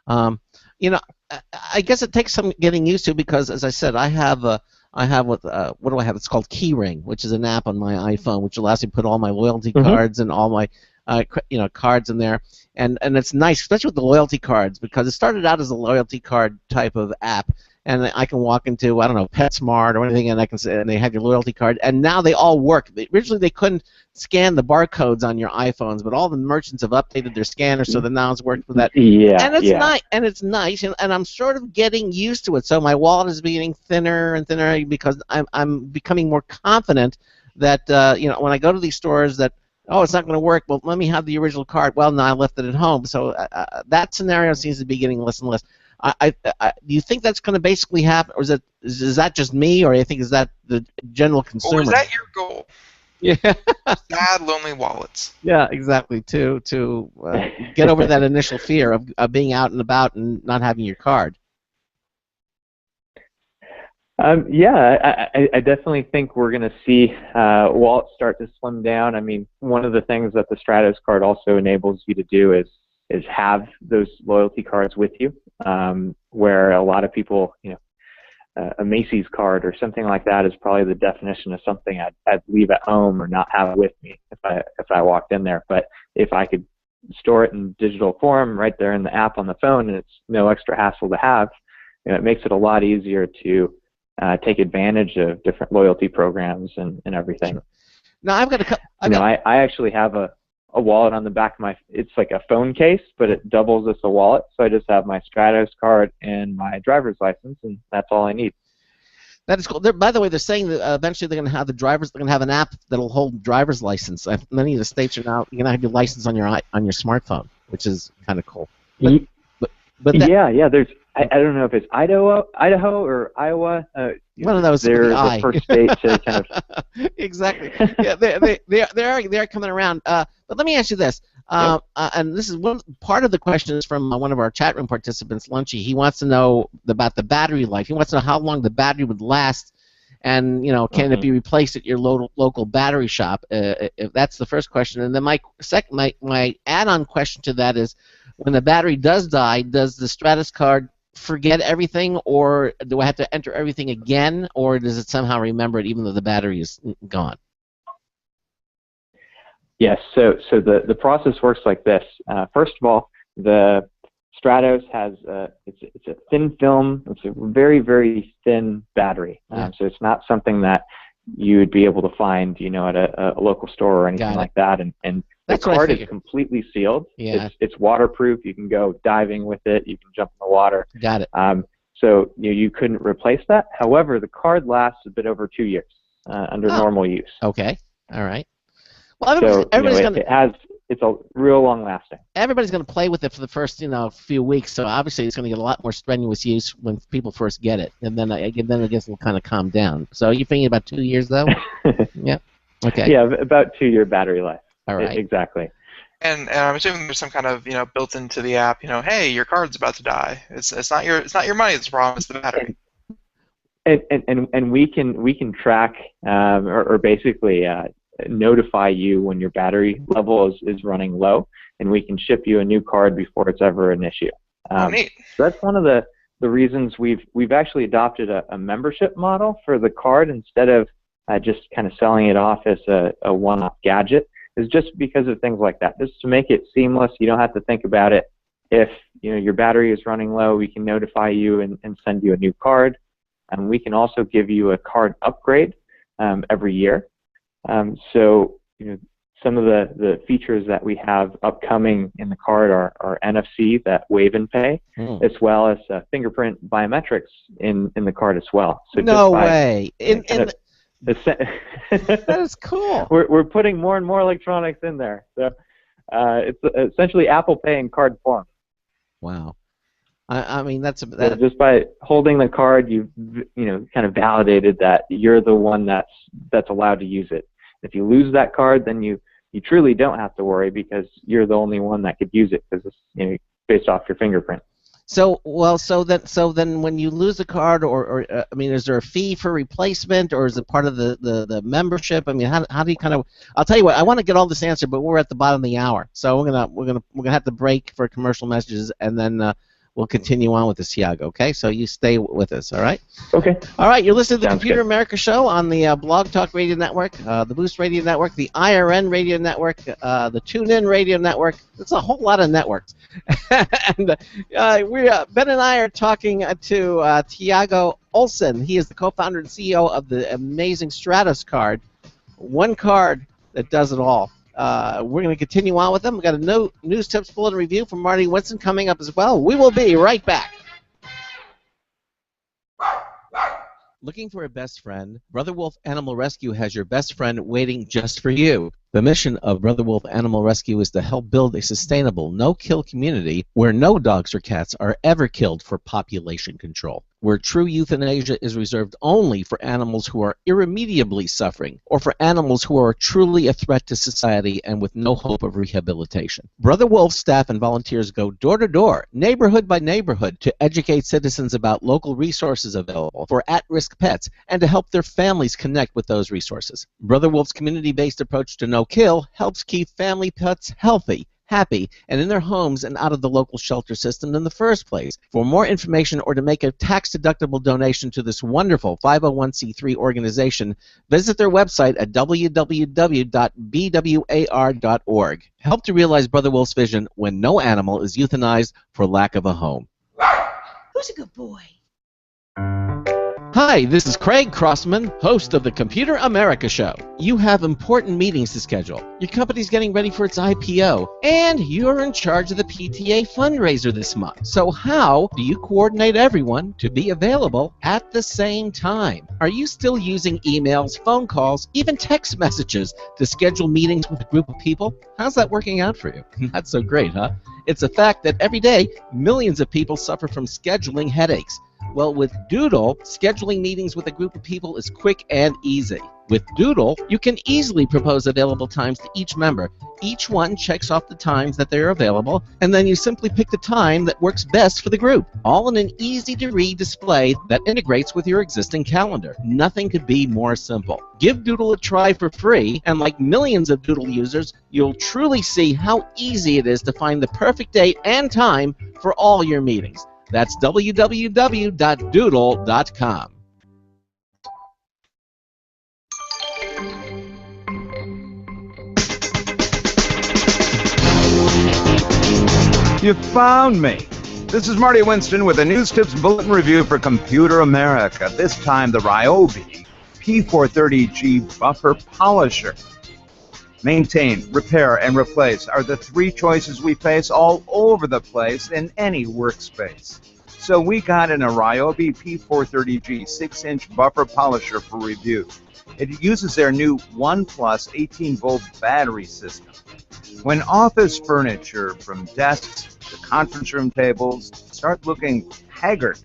I guess it takes some getting used to because, as I said, I have what do I have? It's called Keyring, which is an app on my iPhone, which allows me to put all my loyalty cards and all my cards in there, and it's nice, especially with the loyalty cards, because it started out as a loyalty card type of app, and I can walk into, I don't know, PetSmart or anything, and I can say, and they have your loyalty card, and now they all work. Originally, they couldn't scan the barcodes on your iPhones, but all the merchants have updated their scanners so that now it's worked for that. And it's nice, and I'm sort of getting used to it. So my wallet is getting thinner and thinner because I'm becoming more confident that when I go to these stores that, oh, it's not going to work. Well, let me have the original card. Well, no, I left it at home. So that scenario seems to be getting less and less. Do you think that's going to basically happen, or is that just me, or do you think is that the general consumer? Or is that your goal? Yeah. Sad, lonely wallets. Yeah, exactly. To get over that initial fear of being out and about and not having your card. I definitely think we're going to see wallets start to slim down. I mean, one of the things that the Stratos card also enables you to do is have those loyalty cards with you, where a lot of people, a Macy's card or something like that is probably the definition of something I'd leave at home or not have with me if I walked in there. But if I could store it in digital form right there in the app on the phone, and it's no extra hassle to have, it makes it a lot easier to take advantage of different loyalty programs and everything. Sure. Now I've got I actually have a wallet on the back of it's like a phone case, but it doubles as a wallet. So I just have my Stratos card and my driver's license, and that's all I need. That is cool. By the way, they're saying that eventually they're going to have they're going to have an app that'll hold driver's license. Many of the states are now you're going to have your license on your smartphone, which is kind of cool. But yeah, I don't know if it's Idaho or Iowa. One of those. They're the the first state to kind of. Exactly. Yeah, they're coming around. But let me ask you this. And this is part of the question is from one of our chat room participants, Lunchy. He wants to know about the battery life. He wants to know how long the battery would last, and can it be replaced at your local battery shop? If that's the first question, and then my add-on question to that is, when the battery does die, does the Stratos card forget everything, or do I have to enter everything again, or does it somehow remember it even though the battery is gone? Yes, so the process works like this. First of all, the Stratos has it's a thin film. It's a very, very thin battery. So it's not something that you would be able to find, at a local store or anything like that. And the card is completely sealed. Yeah. It's waterproof. You can go diving with it. You can jump in the water. Got it. So you couldn't replace that. However, the card lasts a bit over 2 years under normal use. Okay. All right. Well, everybody's it's a real long lasting. Everybody's going to play with it for the first few weeks, so obviously it's going to get a lot more strenuous use when people first get it, and then I guess it'll kind of calm down. So you're thinking about 2 years though? Yeah. Okay. Yeah, about 2-year battery life. All right. Exactly. And I'm assuming there's some kind of built into the app, hey, your card's about to die. It's not your money that's the problem, it's the battery. And we can track or basically notify you when your battery level is running low, and we can ship you a new card before it's ever an issue. Neat. So that's one of the reasons we've actually adopted a membership model for the card instead of just kind of selling it off as a one-off gadget, is just because of things like that. Just to make it seamless, you don't have to think about it. If your battery is running low, we can notify you and send you a new card. And we can also give you a card upgrade every year. So some of the features that we have upcoming in the card are NFC, that wave and pay, as well as fingerprint biometrics in the card as well. So no way. That is cool. We're putting more and more electronics in there. So it's essentially Apple Pay in card form. Wow. I mean, so just by holding the card, you've kind of validated that you're the one that's allowed to use it. If you lose that card, then you truly don't have to worry because you're the only one that could use it because it's based off your fingerprint. So then when you lose a card, or is there a fee for replacement, or is it part of the membership? I mean, how do you kind of? I'll tell you what. I want to get all this answered, but we're at the bottom of the hour, so we're gonna have to break for commercial messages, and then we'll continue on with this, Tiago. Okay, so you stay with us, all right? Okay. All right, you're listening to the Computer good. America Show on the Blog Talk Radio Network, the Boost Radio Network, the IRN Radio Network, the TuneIn Radio Network. It's a whole lot of networks. And Ben and I are talking to Tiago Olsen. He is the co-founder and CEO of the amazing Stratos card. One card that does it all. We're going to continue on with them. We've got a news tips bulletin review from Marty Winston coming up as well. We will be right back. Looking for a best friend? Brother Wolf Animal Rescue has your best friend waiting just for you. The mission of Brother Wolf Animal Rescue is to help build a sustainable, no-kill community where no dogs or cats are ever killed for population control, where true euthanasia is reserved only for animals who are irremediably suffering, or for animals who are truly a threat to society and with no hope of rehabilitation. Brother Wolf's staff and volunteers go door to door, neighborhood by neighborhood, to educate citizens about local resources available for at-risk pets and to help their families connect with those resources. Brother Wolf's community-based approach to no-kill helps keep family pets healthy, happy, and in their homes and out of the local shelter system in the first place. For more information or to make a tax-deductible donation to this wonderful 501c3 organization, visit their website at www.bwar.org. Help to realize Brother Wolf's vision when no animal is euthanized for lack of a home. Who's a good boy? Hi, this is Craig Crossman, host of the Computer America Show. You have important meetings to schedule. Your company's getting ready for its IPO, and you're in charge of the PTA fundraiser this month. So how do you coordinate everyone to be available at the same time? Are you still using emails, phone calls, even text messages to schedule meetings with a group of people? How's that working out for you? That's so great, huh? It's a fact that every day, millions of people suffer from scheduling headaches. Well, with Doodle, scheduling meetings with a group of people is quick and easy. With Doodle, you can easily propose available times to each member. Each one checks off the times that they're available, and then you simply pick the time that works best for the group, all in an easy-to-read display that integrates with your existing calendar. Nothing could be more simple. Give Doodle a try for free, and like millions of Doodle users, you'll truly see how easy it is to find the perfect date and time for all your meetings. That's www.doodle.com. You found me. This is Marty Winston with a News Tips Bulletin Review for Computer America. This time the Ryobi P430G Buffer Polisher. Maintain, repair, and replace are the three choices we face all over the place in any workspace. So we got an Ryobi P430G 6-inch buffer polisher for review. It uses their new 1+ 18-volt battery system. When office furniture, from desks to conference room tables, start looking haggard,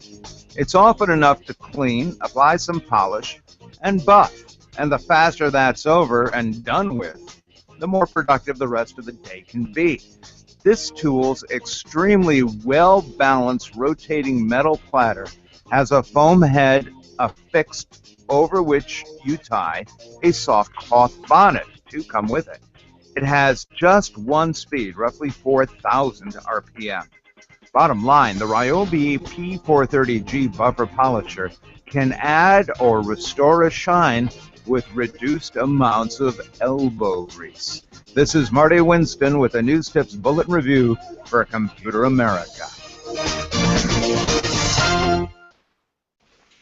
it's often enough to clean, apply some polish, and buff. And the faster that's over and done with, the more productive the rest of the day can be. This tool's extremely well-balanced rotating metal platter has a foam head affixed over which you tie a soft cloth bonnet to come with it. It has just one speed, roughly 4,000 RPM. Bottom line, the Ryobi P430G Buffer Polisher can add or restore a shine with reduced amounts of elbow grease. This is Marty Winston with a News Tips Bulletin Review for Computer America.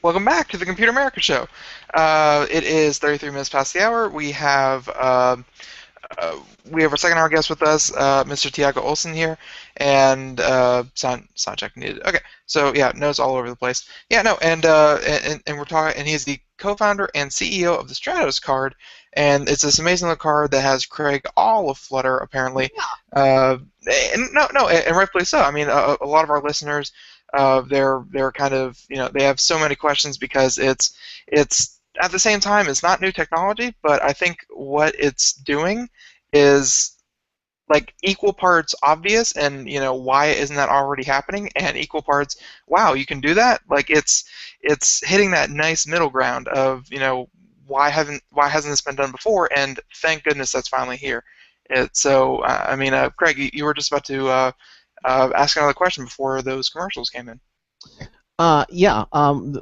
Welcome back to the Computer America Show. It is 33 minutes past the hour. We have our second hour guest with us, Mr. Tiago Olsen here, and sound check needed. Okay, so yeah, notes all over the place. Yeah, no, and we're talking, and he's the co-founder and CEO of the Stratos card, and it's this amazing little card that has Craig all of Flutter apparently. And rightfully so. I mean, a lot of our listeners, they're kind of, they have so many questions because it's at the same time, it's not new technology, but I think what it's doing is like equal parts obvious, and why isn't that already happening? And equal parts, wow, you can do that. Like it's hitting that nice middle ground of why hasn't this been done before? And thank goodness that's finally here. Craig, you were just about to ask another question before those commercials came in.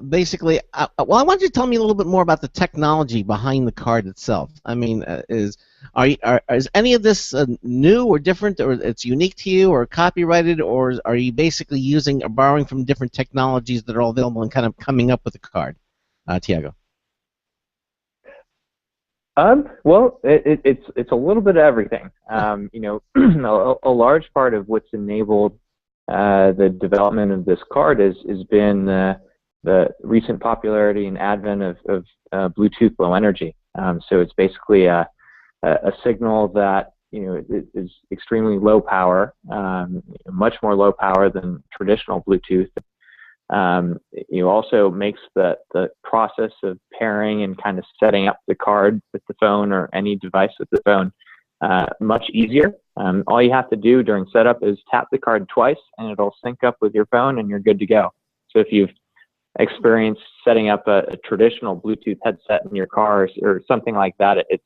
Basically, I want you to tell me a little bit more about the technology behind the card itself. I mean, is any of this new or different, or it's unique to you, or copyrighted, or are you basically using or borrowing from different technologies that are all available and kind of coming up with a card, Tiago? Well, it's a little bit of everything. A large part of what's enabled the development of this card has been the recent popularity and advent of Bluetooth Low Energy. So it's basically a signal that is extremely low power, much more low power than traditional Bluetooth. Also makes the process of pairing and kind of setting up the card with the phone or any device with the phone much easier. All you have to do during setup is tap the card twice, and it'll sync up with your phone, and you're good to go. So if you've experienced setting up a traditional Bluetooth headset in your car or something like that, it's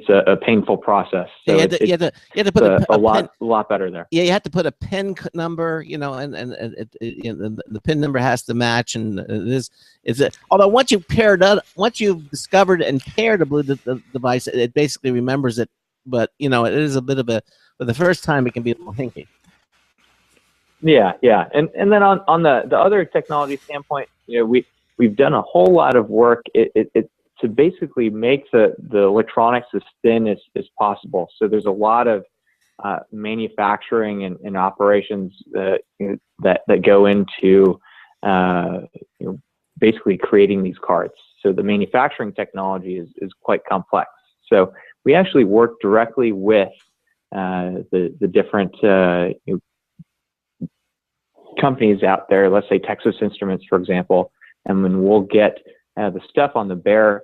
a painful process. So you had to put a lot better there. Yeah, you have to put a PIN number, and the PIN number has to match, and although once you've discovered and paired a Bluetooth device, it basically remembers it. But it is a bit of for the first time it can be a little hinky. Yeah, yeah, and then on the other technology standpoint, we've done a whole lot of work to basically make the electronics as thin as possible. So there's a lot of manufacturing and operations that go into basically creating these cards. So the manufacturing technology is quite complex. So we actually work directly with the different companies out there, let's say Texas Instruments, for example, and then we'll get the stuff on the bare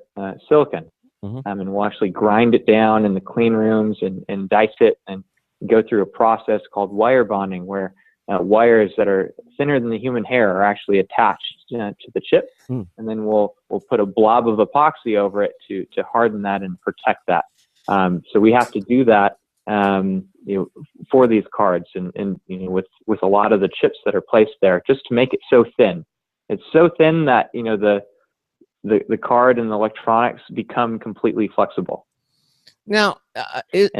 silicon, and we'll actually grind it down in the clean rooms and dice it and go through a process called wire bonding, where wires that are thinner than the human hair are actually attached to the chip, and then we'll put a blob of epoxy over it to harden that and protect that. So we have to do that for these cards, and with a lot of the chips that are placed there, just to make it so thin. It's so thin that the card and the electronics become completely flexible. Now, we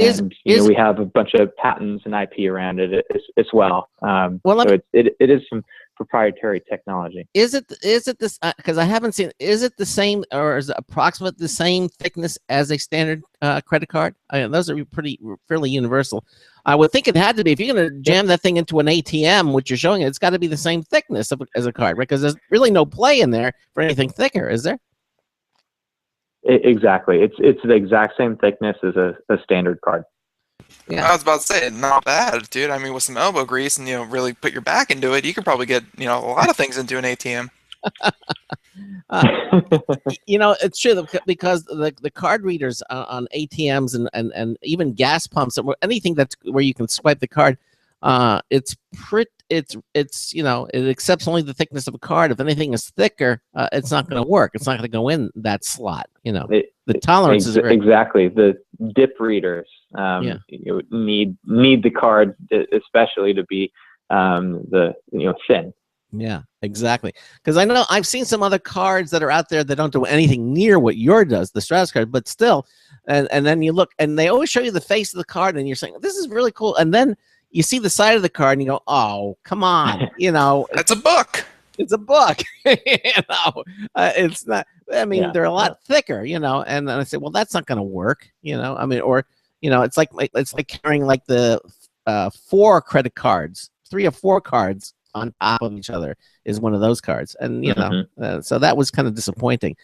have a bunch of patents and IP around it as well. So it is some proprietary technology. Is it this? Because I haven't seen. Is it the same, or is it approximately the same thickness as a standard credit card? Those are fairly universal. I would think it had to be. If you're going to jam that thing into an ATM, which you're showing, it's got to be the same thickness as a card, right? Because there's really no play in there for anything thicker, is there? Exactly. It's the exact same thickness as a standard card. Yeah. I was about to say, not bad, dude. I mean, with some elbow grease and really put your back into it, you could probably get a lot of things into an ATM. It's true because the card readers on ATMs and even gas pumps or anything that's where you can swipe the card, it accepts only the thickness of a card. If anything is thicker, it's not going to work. It's not going to go in that slot. The tolerance is exactly the dip readers. Need the card especially to be thin. Yeah, exactly. Because I know I've seen some other cards that are out there that don't do anything near what yours does, the Stratos card, but still, and then you look, and they always show you the face of the card, and you're saying, this is really cool. And then you see the side of the card, and you go, oh, come on. It's a book. It's a book. It's not, they're a lot thicker, and then I say, well, that's not going to work, it's like carrying like the 4 credit cards, 3 or 4 cards on top of each other is one of those cards, and so that was kind of disappointing.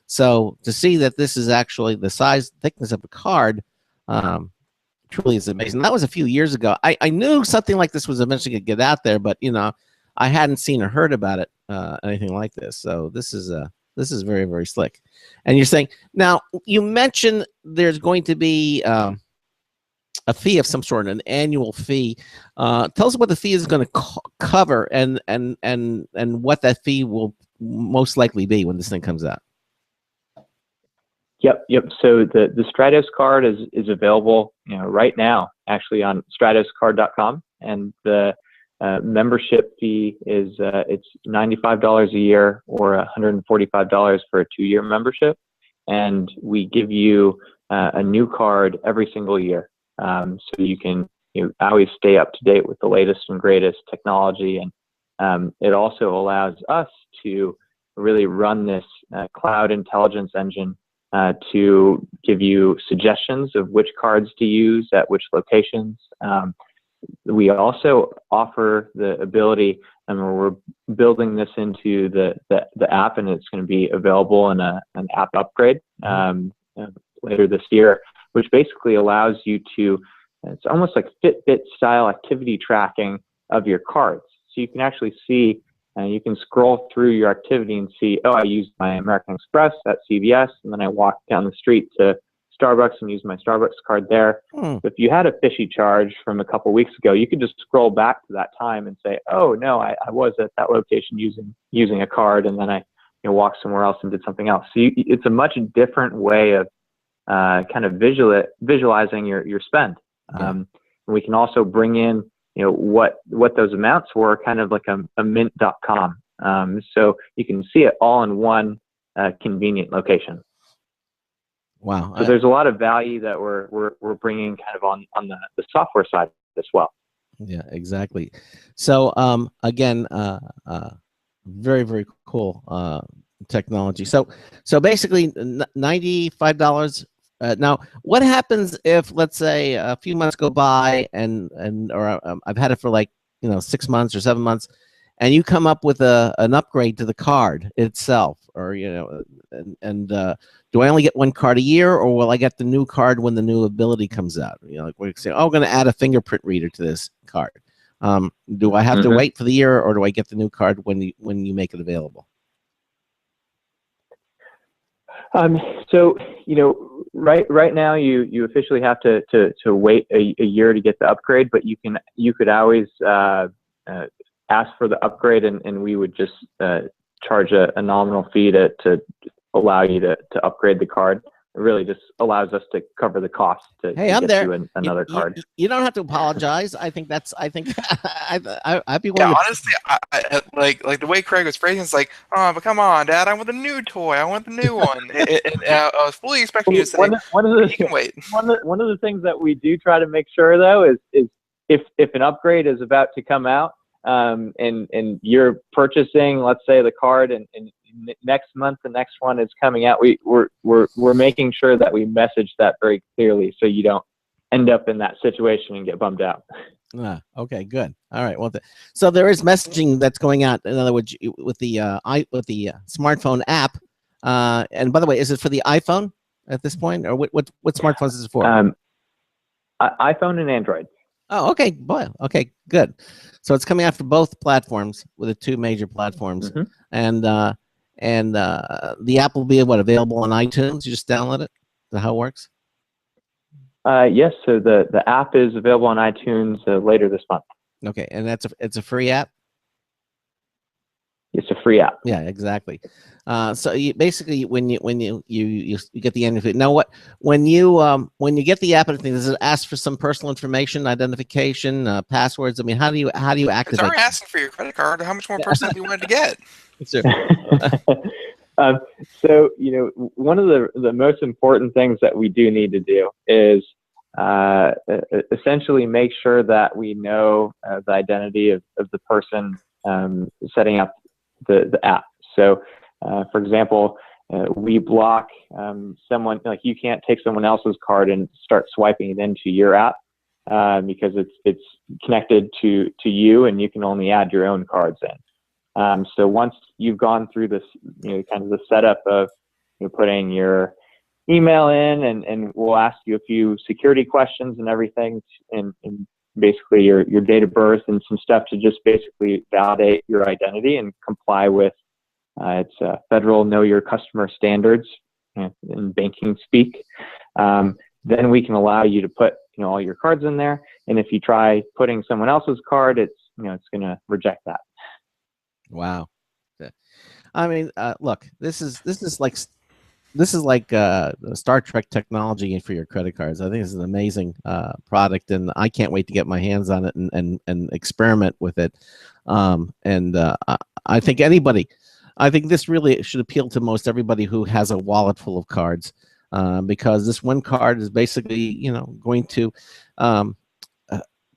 So to see that this is actually the size thickness of a card truly is amazing. That was a few years ago. I knew something like this was eventually going to get out there, but I hadn't seen or heard about it, anything like this. So this is very, very slick. And you're saying now, you mentioned there's going to be a fee of some sort, an annual fee. Tell us what the fee is going to cover, and what that fee will most likely be when this thing comes out. Yep. So the Stratos card is available, right now, actually on stratoscard.com, and the membership fee is it's $95 a year or $145 for a 2-year membership, and we give you a new card every single year. So you can always stay up to date with the latest and greatest technology, and it also allows us to really run this cloud intelligence engine to give you suggestions of which cards to use at which locations. We also offer the ability, and we're building this into the app, and it's going to be available in an app upgrade later this year, which basically allows you to, it's almost like Fitbit style activity tracking of your cards. So you can actually see, you can scroll through your activity and see, I used my American Express at CVS, and then I walked down the street to Starbucks and used my Starbucks card there. So if you had a fishy charge from a couple weeks ago, you could just scroll back to that time and say, oh no, I was at that location using a card, and then I walked somewhere else and did something else. So it's a much different way of kind of visualizing your spend. And we can also bring in what those amounts were, kind of like a mint.com. So you can see it all in one convenient location. Wow. So there's a lot of value that we're bringing kind of on the software side as well. Yeah, exactly. So again, very very cool technology. So basically, $95. Now, what happens if, let's say, a few months go by and or I've had it for like 6 months or 7 months, and you come up with an upgrade to the card itself, or do I only get one card a year, or will I get the new card when the new ability comes out? Like we say, oh, I'm going to add a fingerprint reader to this card. Do I have to Mhm. wait for the year, or do I get the new card when you make it available? So right now you officially have to wait a year to get the upgrade, but you could always ask for the upgrade, and we would just charge a nominal fee to allow you to upgrade the card. It really just allows us to cover the cost Hey, to I'm get there. you another card. You don't have to apologize. I think I'd be Yeah, willing to. honestly, like the way Craig was phrasing, it's like, oh, but come on, Dad, I want the new toy. I want the new one. I was fully expecting you to say, One of you can the wait. one of the things that we do try to make sure though is if an upgrade is about to come out, and you're purchasing, let's say, the card, and next month the next one is coming out, we're making sure that we message that very clearly, so you don't end up in that situation and get bummed out. Okay, good. All right. Well, so there is messaging that's going out. In other words, with the smartphone app. And by the way, is it for the iPhone at this point, or what smartphones is it for? iPhone and Android. Oh, okay, boy. Okay, good. So it's coming out for both platforms, with the two major platforms, Mhm. and the app will be available on iTunes. You just download it. Is that how it works? Yes. So the app is available on iTunes later this month. Okay, and it's a free app. It's a free app. Yeah, exactly. So basically, when you get the end of it. Now, when you get the app, does it ask for some personal information, identification, passwords? I mean, how do you It's activate? already asking for your credit card. How much more personal do you want it to get? Sure. So one of the most important things that we do need to do is essentially make sure that we know the identity of the person setting up the app. So, for example, we block someone, like you can't take someone else's card and start swiping it into your app because it's connected to you, and you can only add your own cards in. So once you've gone through this, kind of the setup of putting your email in, and we'll ask you a few security questions and everything, and basically your date of birth and some stuff to just basically validate your identity and comply with it's federal know your customer standards in banking speak. Then we can allow you to put all your cards in there, and if you try putting someone else's card, it's going to reject that. Wow. I mean, look, this is like Star Trek technology for your credit cards. I think it's an amazing product, and I can't wait to get my hands on it and experiment with it. I think this really should appeal to most everybody who has a wallet full of cards, because this one card is basically going to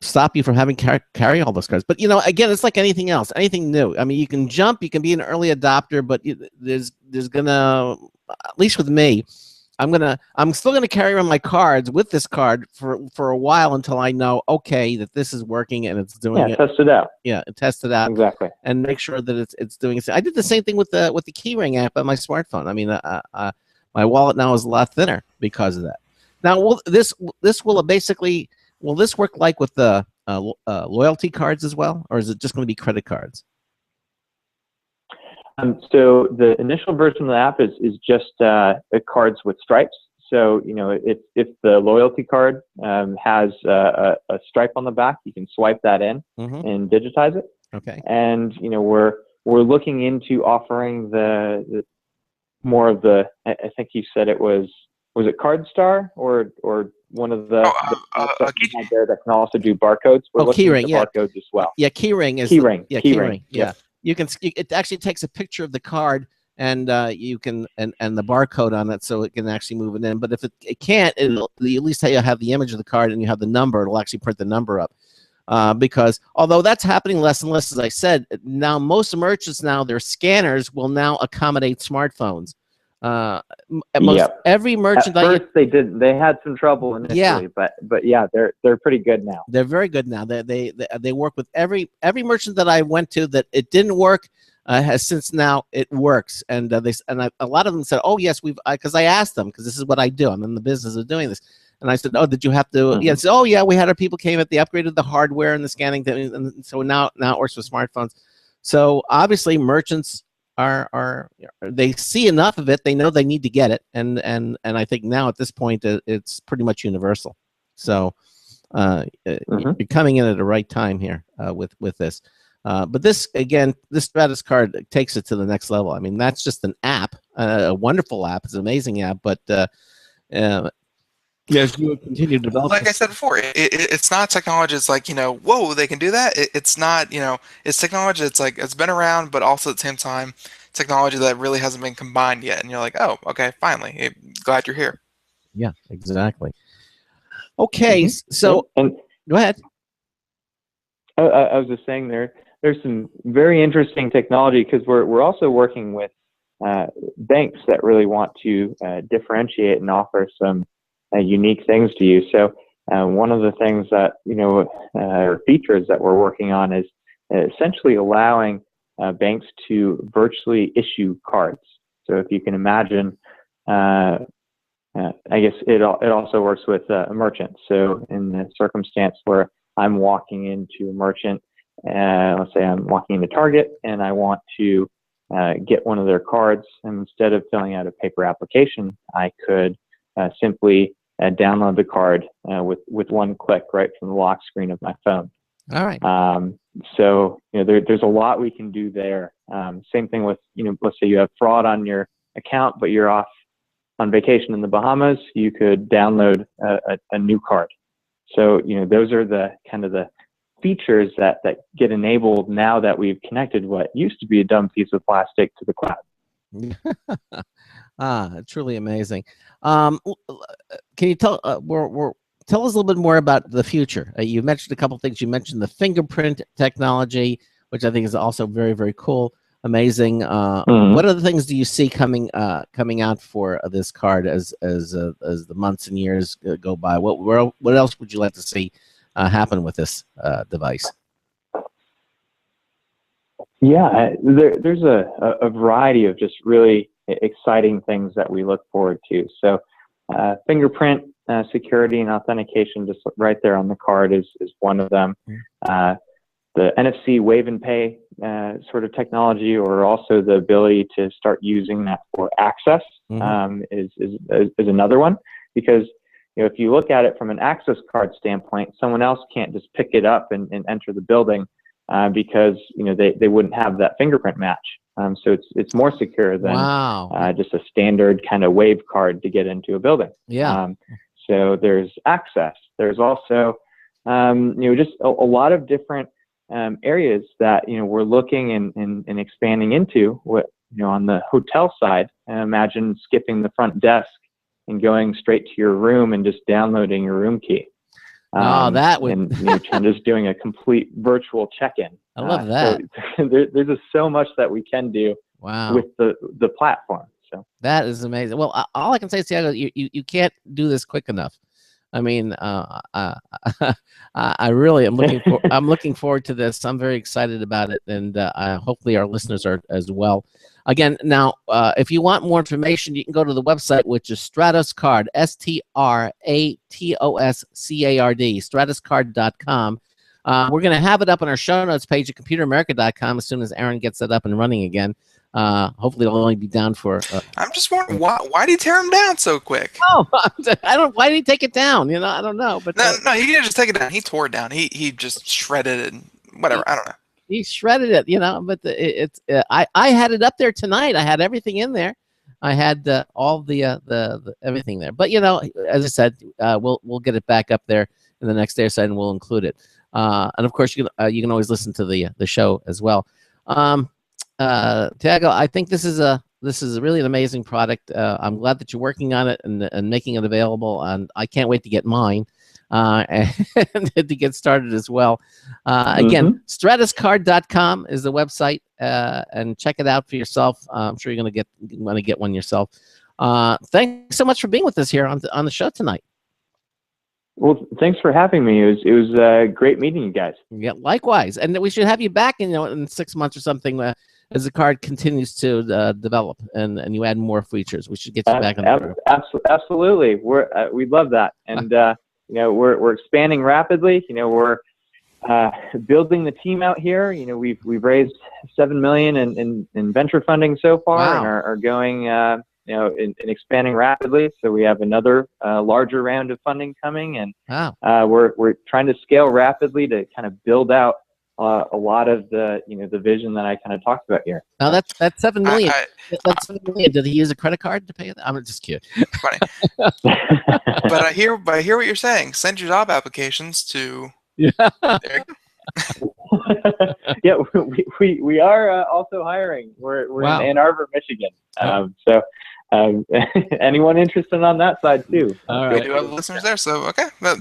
stop you from having carry all those cards. But again, it's like anything else, anything new. I mean, you can jump, you can be an early adopter, but there's gonna, at least with me, I'm still gonna carry around my cards with this card for a while until I know, okay, that this is working and it's doing it. Test it out. Yeah, test it out Exactly, and make sure that it's doing it. I did the same thing with the keyring app on my smartphone. I mean, my wallet now is a lot thinner because of that. Now, will this work like with the loyalty cards as well, or is it just going to be credit cards? So the initial version of the app is just cards with stripes. So if the loyalty card has a stripe on the back, you can swipe that in and digitize it. Okay. And we're looking into offering the more of the. I think you said it was it CardStar or one of the there that can also do barcodes. We're looking keyring, into yeah. barcodes as well. Yeah, keyring is keyring. Yeah, it actually takes a picture of the card, and you can and the barcode on it, so it can actually move it in. But if it can't, at least you have the image of the card and you have the number. It'll actually print the number up. because although that's happening less and less, as I said, now most merchants now their scanners will now accommodate smartphones. Yep. Every merchant At first they didn't. They had some trouble initially, but yeah, they're pretty good now. They're very good now. They work with every merchant that I went to that it didn't work. Has since now it works, and a lot of them said, "Oh yes, because I asked them because this is what I do. I'm in the business of doing this." And I said, "Oh, did you have to?" Yeah, said, "Oh yeah, we had our people came at they upgraded the hardware and the scanning, and so now it works with smartphones." So obviously, merchants are they see enough of it, they know they need to get it, and I think now at this point it's pretty much universal. So you're coming in at the right time here with this. But this again, this Stratos card takes it to the next level. I mean, that's just an app, a wonderful app. It's an amazing app, but yes, you will continue to develop. Like I said before, it's not technology. It's like, whoa, they can do that. It's not, it's technology. It's like it's been around, but also at the same time, technology that really hasn't been combined yet. And you're like, oh, okay, finally, glad you're here. Yeah, exactly. Okay, so and go ahead. I was just saying there's some very interesting technology because we're also working with banks that really want to differentiate and offer some unique things to you. So one of the things that or features that we're working on is essentially allowing banks to virtually issue cards. So if you can imagine, I guess it also works with a merchant. So in the circumstance where I'm walking into a merchant, let's say I'm walking into Target and I want to get one of their cards, and instead of filling out a paper application, I could simply download the card with one click right from the lock screen of my phone. All right. So there's a lot we can do there. Same thing with let's say you have fraud on your account, but you're off on vacation in the Bahamas. You could download a new card. So those are the kind of the features that get enabled now that we've connected what used to be a dumb piece of plastic to the cloud. Truly amazing. Can you tell tell us a little bit more about the future? You mentioned a couple of things. You mentioned the fingerprint technology, which I think is also very, very cool, amazing. What other things do you see coming out for this card as the months and years go by? What else would you like to see happen with this device? Yeah, there's a variety of just really exciting things that we look forward to. So fingerprint security and authentication just right there on the card is one of them. The NFC wave and pay sort of technology, or also the ability to start using that for access is another one. Because if you look at it from an access card standpoint, someone else can't just pick it up and enter the building because they wouldn't have that fingerprint match. So it's more secure than just a standard kind of wave card to get into a building. Yeah. So there's access. There's also just a lot of different areas that we're looking and expanding into. What on the hotel side, imagine skipping the front desk and going straight to your room and just downloading your room key. That would and just doing a complete virtual check-in. I love that. So there's just so much that we can do with the platform. So that is amazing. Well, all I can say is, Thiago, you can't do this quick enough. I mean, I really am I'm looking forward to this. I'm very excited about it, and hopefully our listeners are as well. Again, now, if you want more information, you can go to the website, which is Stratos Card, STRATOSCARD, stratoscard.com. We're going to have it up on our show notes page at computeramerica.com as soon as Aaron gets it up and running again. Hopefully it'll only be down for I'm just wondering why did he tear him down so quick? Oh, why did he take it down? I don't know, but no, he didn't just take it down. He tore it down. He just shredded it and whatever. I don't know. He shredded it, but I had it up there tonight. I had everything in there. I had all the everything there. But as I said, we'll get it back up there in the next day or so, and we'll include it. And of course, you can always listen to the show as well. Thiago, I think this is really an amazing product. I'm glad that you're working on it and making it available, and I can't wait to get mine. and to get started as well. Again, stratuscard.com is the website, and check it out for yourself. I'm sure you're going to want to get one yourself. Thanks so much for being with us here on the show tonight. Well, thanks for having me. It was great meeting you guys. Yeah, likewise. And we should have you back in 6 months or something as the card continues to develop and you add more features. We should get you back on the program. Absolutely. We'd love that. And we're expanding rapidly. We're building the team out here. We've raised $7 million in venture funding so far. Wow. And are going in expanding rapidly. So we have another larger round of funding coming, and wow. We're trying to scale rapidly to kind of build out a lot of the the vision that I kind of talked about here. Now that's $7 million. That's $7 million. Did he use a credit card to pay it? I'm just kidding. Funny. But I hear what you're saying. Send your job applications to. Yeah. There you go. Yeah, we are also hiring. We're wow. in Ann Arbor, Michigan. So anyone interested on that side too? All right. We do have listeners there, so okay. But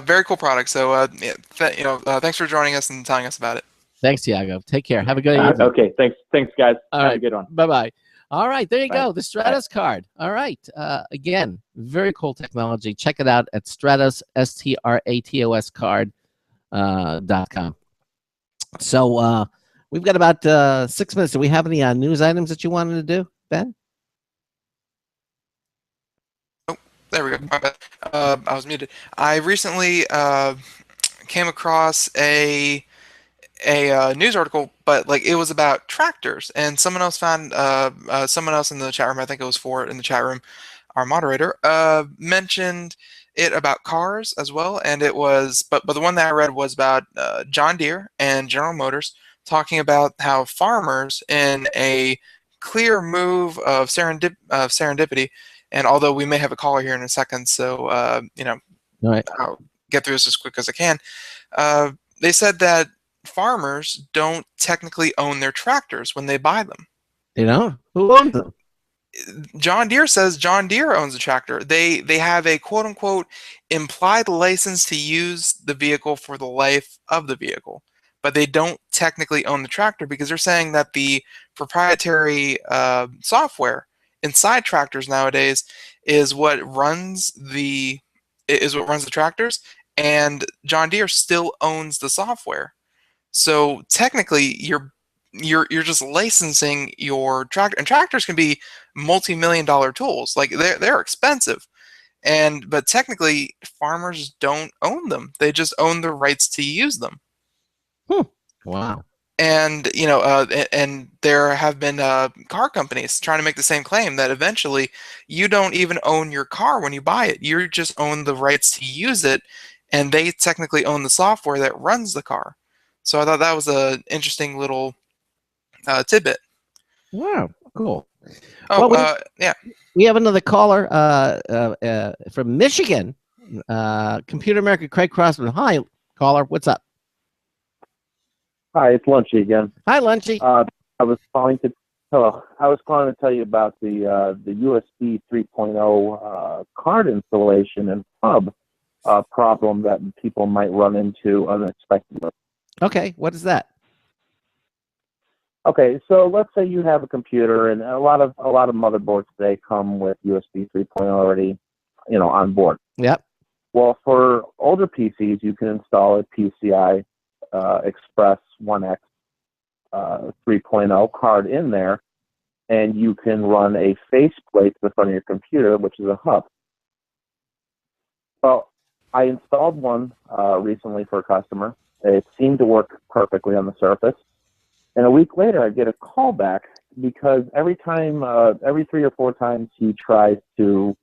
very cool product. So thanks for joining us and telling us about it. Thanks, Tiago. Take care. Have a good evening. Okay, thanks guys. Have a good one. Bye-bye. All right, there you Bye. go. The Stratos card. All right. Again, very cool technology. Check it out at Stratos, STRATOS card.com. So we've got about 6 minutes. Do we have any news items that you wanted to do, Ben? Oh, there we go. My bad. I was muted. I recently came across a news article, but it was about tractors, and someone else found someone else in the chat room. I think it was Fort in the chat room. Our moderator mentioned it about cars as well, and it was but the one that I read was about John Deere and General Motors talking about how farmers, in a clear move of serendipity, and although we may have a caller here in a second, so All right. I'll get through this as quick as I can. They said that farmers don't technically own their tractors when they buy them. You know, who owns them? John Deere says John Deere owns the tractor. They have a quote unquote implied license to use the vehicle for the life of the vehicle, but they don't technically own the tractor because they're saying that the proprietary software inside tractors nowadays is what runs the tractors, and John Deere still owns the software. So technically, you're just licensing your tractor, and tractors can be multi-million-dollar tools. They're expensive, but technically, farmers don't own them. They just own the rights to use them. Wow. And and there have been car companies trying to make the same claim that eventually you don't even own your car when you buy it. You just own the rights to use it, and they technically own the software that runs the car. So I thought that was an interesting little tidbit. Wow, cool. Oh, well, yeah. We have another caller from Michigan, Computer America, Craig Crossman. Hi, caller. What's up? Hi, it's Lunchy again. Hi, Lunchy. I was calling to tell you about the USB 3.0 card installation and hub problem that people might run into unexpectedly. Okay, what is that? Okay, so let's say you have a computer, and a lot of motherboards today come with USB 3.0 already, on board. Yep. Well, for older PCs, you can install a PCI Express 1X 3.0 card in there, and you can run a faceplate to the front of your computer, which is a hub. Well, I installed one recently for a customer. It seemed to work perfectly on the surface. And a week later, I get a call back because every 3 or 4 times he tries to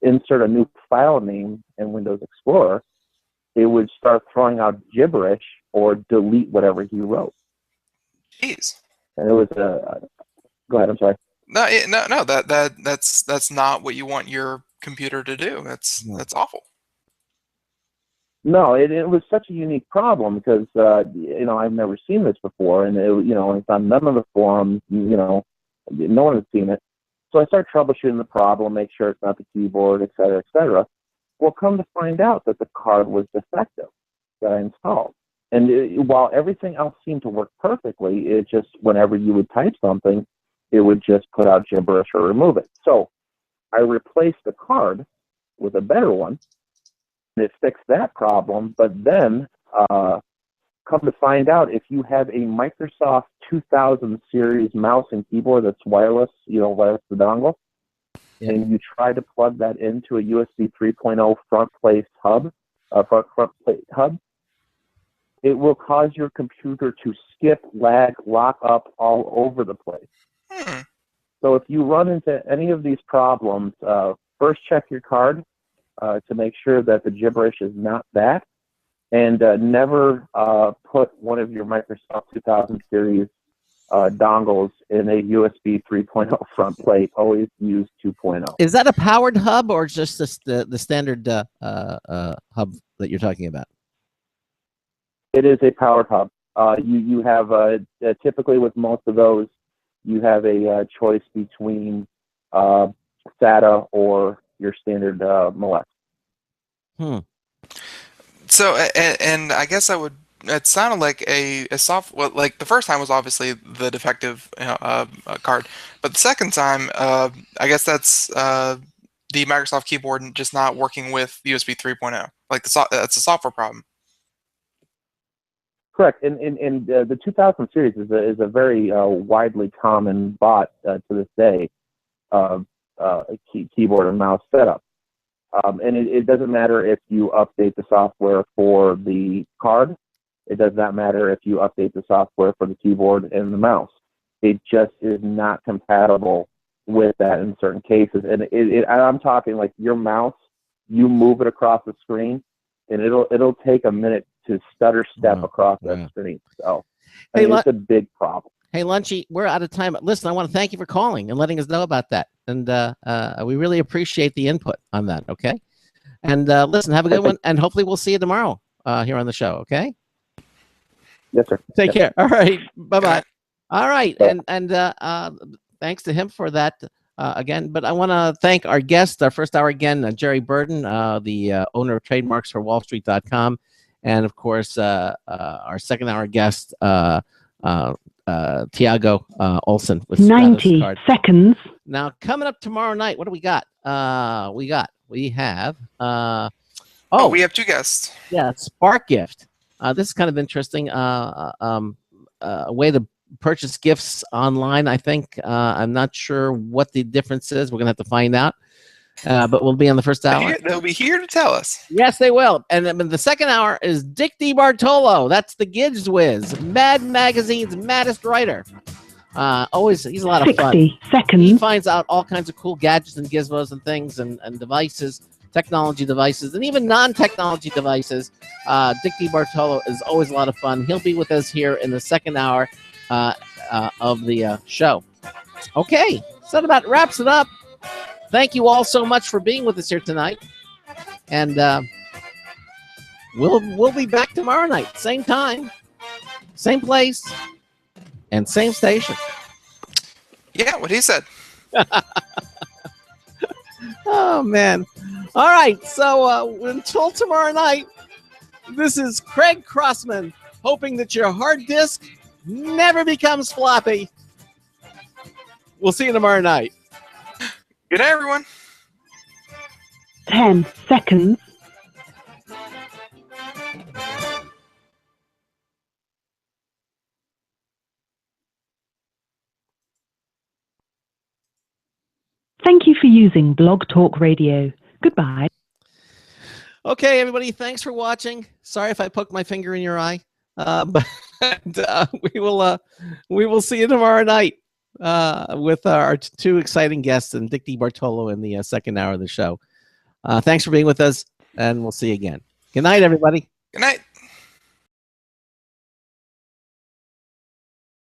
insert a new file name in Windows Explorer, it would start throwing out gibberish or delete whatever he wrote. Jeez. And it was go ahead. I'm sorry. No. That's not what you want your computer to do. That's awful. No, it was such a unique problem because I've never seen this before, and it's on none of the forums. No one has seen it. So I start troubleshooting the problem, make sure it's not the keyboard, et cetera, et cetera. Well, come to find out that the card was defective that I installed. And while everything else seemed to work perfectly, it just, whenever you would type something, it would just put out gibberish or remove it. So I replaced the card with a better one, and it fixed that problem. But then, come to find out, if you have a Microsoft 2000 series mouse and keyboard that's wireless, wireless to dongle, and you try to plug that into a USB 3.0 front plate hub, it will cause your computer to skip, lag, lock up all over the place. So if you run into any of these problems, first check your card to make sure that the gibberish is not that, and never put one of your Microsoft 2000 series dongles in a USB 3.0 front plate. Always use 2.0. Is that a powered hub or just the standard hub that you're talking about? It is a powered hub. You have typically with most of those, you have a choice between SATA or your standard Molex. So, and I guess I would. It sounded like a soft. Well, like the first time was obviously the defective card, but the second time, I guess that's the Microsoft keyboard just not working with USB 3.0. Like that's a software problem. Correct. And the 2000 series is a very widely common bot to this day, keyboard and mouse setup. And it doesn't matter if you update the software for the card. It does not matter if you update the software for the keyboard and the mouse. It just is not compatible with that in certain cases. And I'm talking like your mouse, you move it across the screen, and it'll take a minute to stutter step across that screen. So it's a big problem. Hey, Lunchy, we're out of time. Listen, I want to thank you for calling and letting us know about that. And we really appreciate the input on that, okay? And listen, have a good one, and hopefully we'll see you tomorrow here on the show, okay? Yes, sir. Take care. All right. Bye-bye. All right. And thanks to him for that again. But I want to thank our guest, our first hour again, Jerry Burden, the owner of trademarks for wallstreet.com. And, of course, our second hour guest, Tiago Olson with 90 seconds. Now, coming up tomorrow night, what do we got? We have we have two guests. Yeah, Spark Gift. This is kind of interesting. A way to purchase gifts online, I think. I'm not sure what the difference is. We're going to have to find out. But we'll be on the first hour. They'll be here to tell us. Yes, they will. And then the second hour is Dick DiBartolo. That's the Gids Whiz, Mad Magazine's maddest writer. He's a lot of fun. 60 seconds. He finds out all kinds of cool gadgets and gizmos and things and devices, technology devices, and even non-technology devices. Dick DiBartolo is always a lot of fun. He'll be with us here in the second hour of the show. Okay, so that about wraps it up. Thank you all so much for being with us here tonight. And we'll be back tomorrow night, same time, same place, and same station. Yeah, what he said. Oh, man. All right, so until tomorrow night, this is Craig Crossman, hoping that your hard disk never becomes floppy. We'll see you tomorrow night. Good night, everyone. 10 seconds. Thank you for using Blog Talk Radio. Goodbye. Okay, everybody, thanks for watching. Sorry if I poked my finger in your eye, but we will see you tomorrow night with our two exciting guests and Dick DiBartolo in the second hour of the show. Thanks for being with us, and we'll see you again. Good night, everybody. Good night.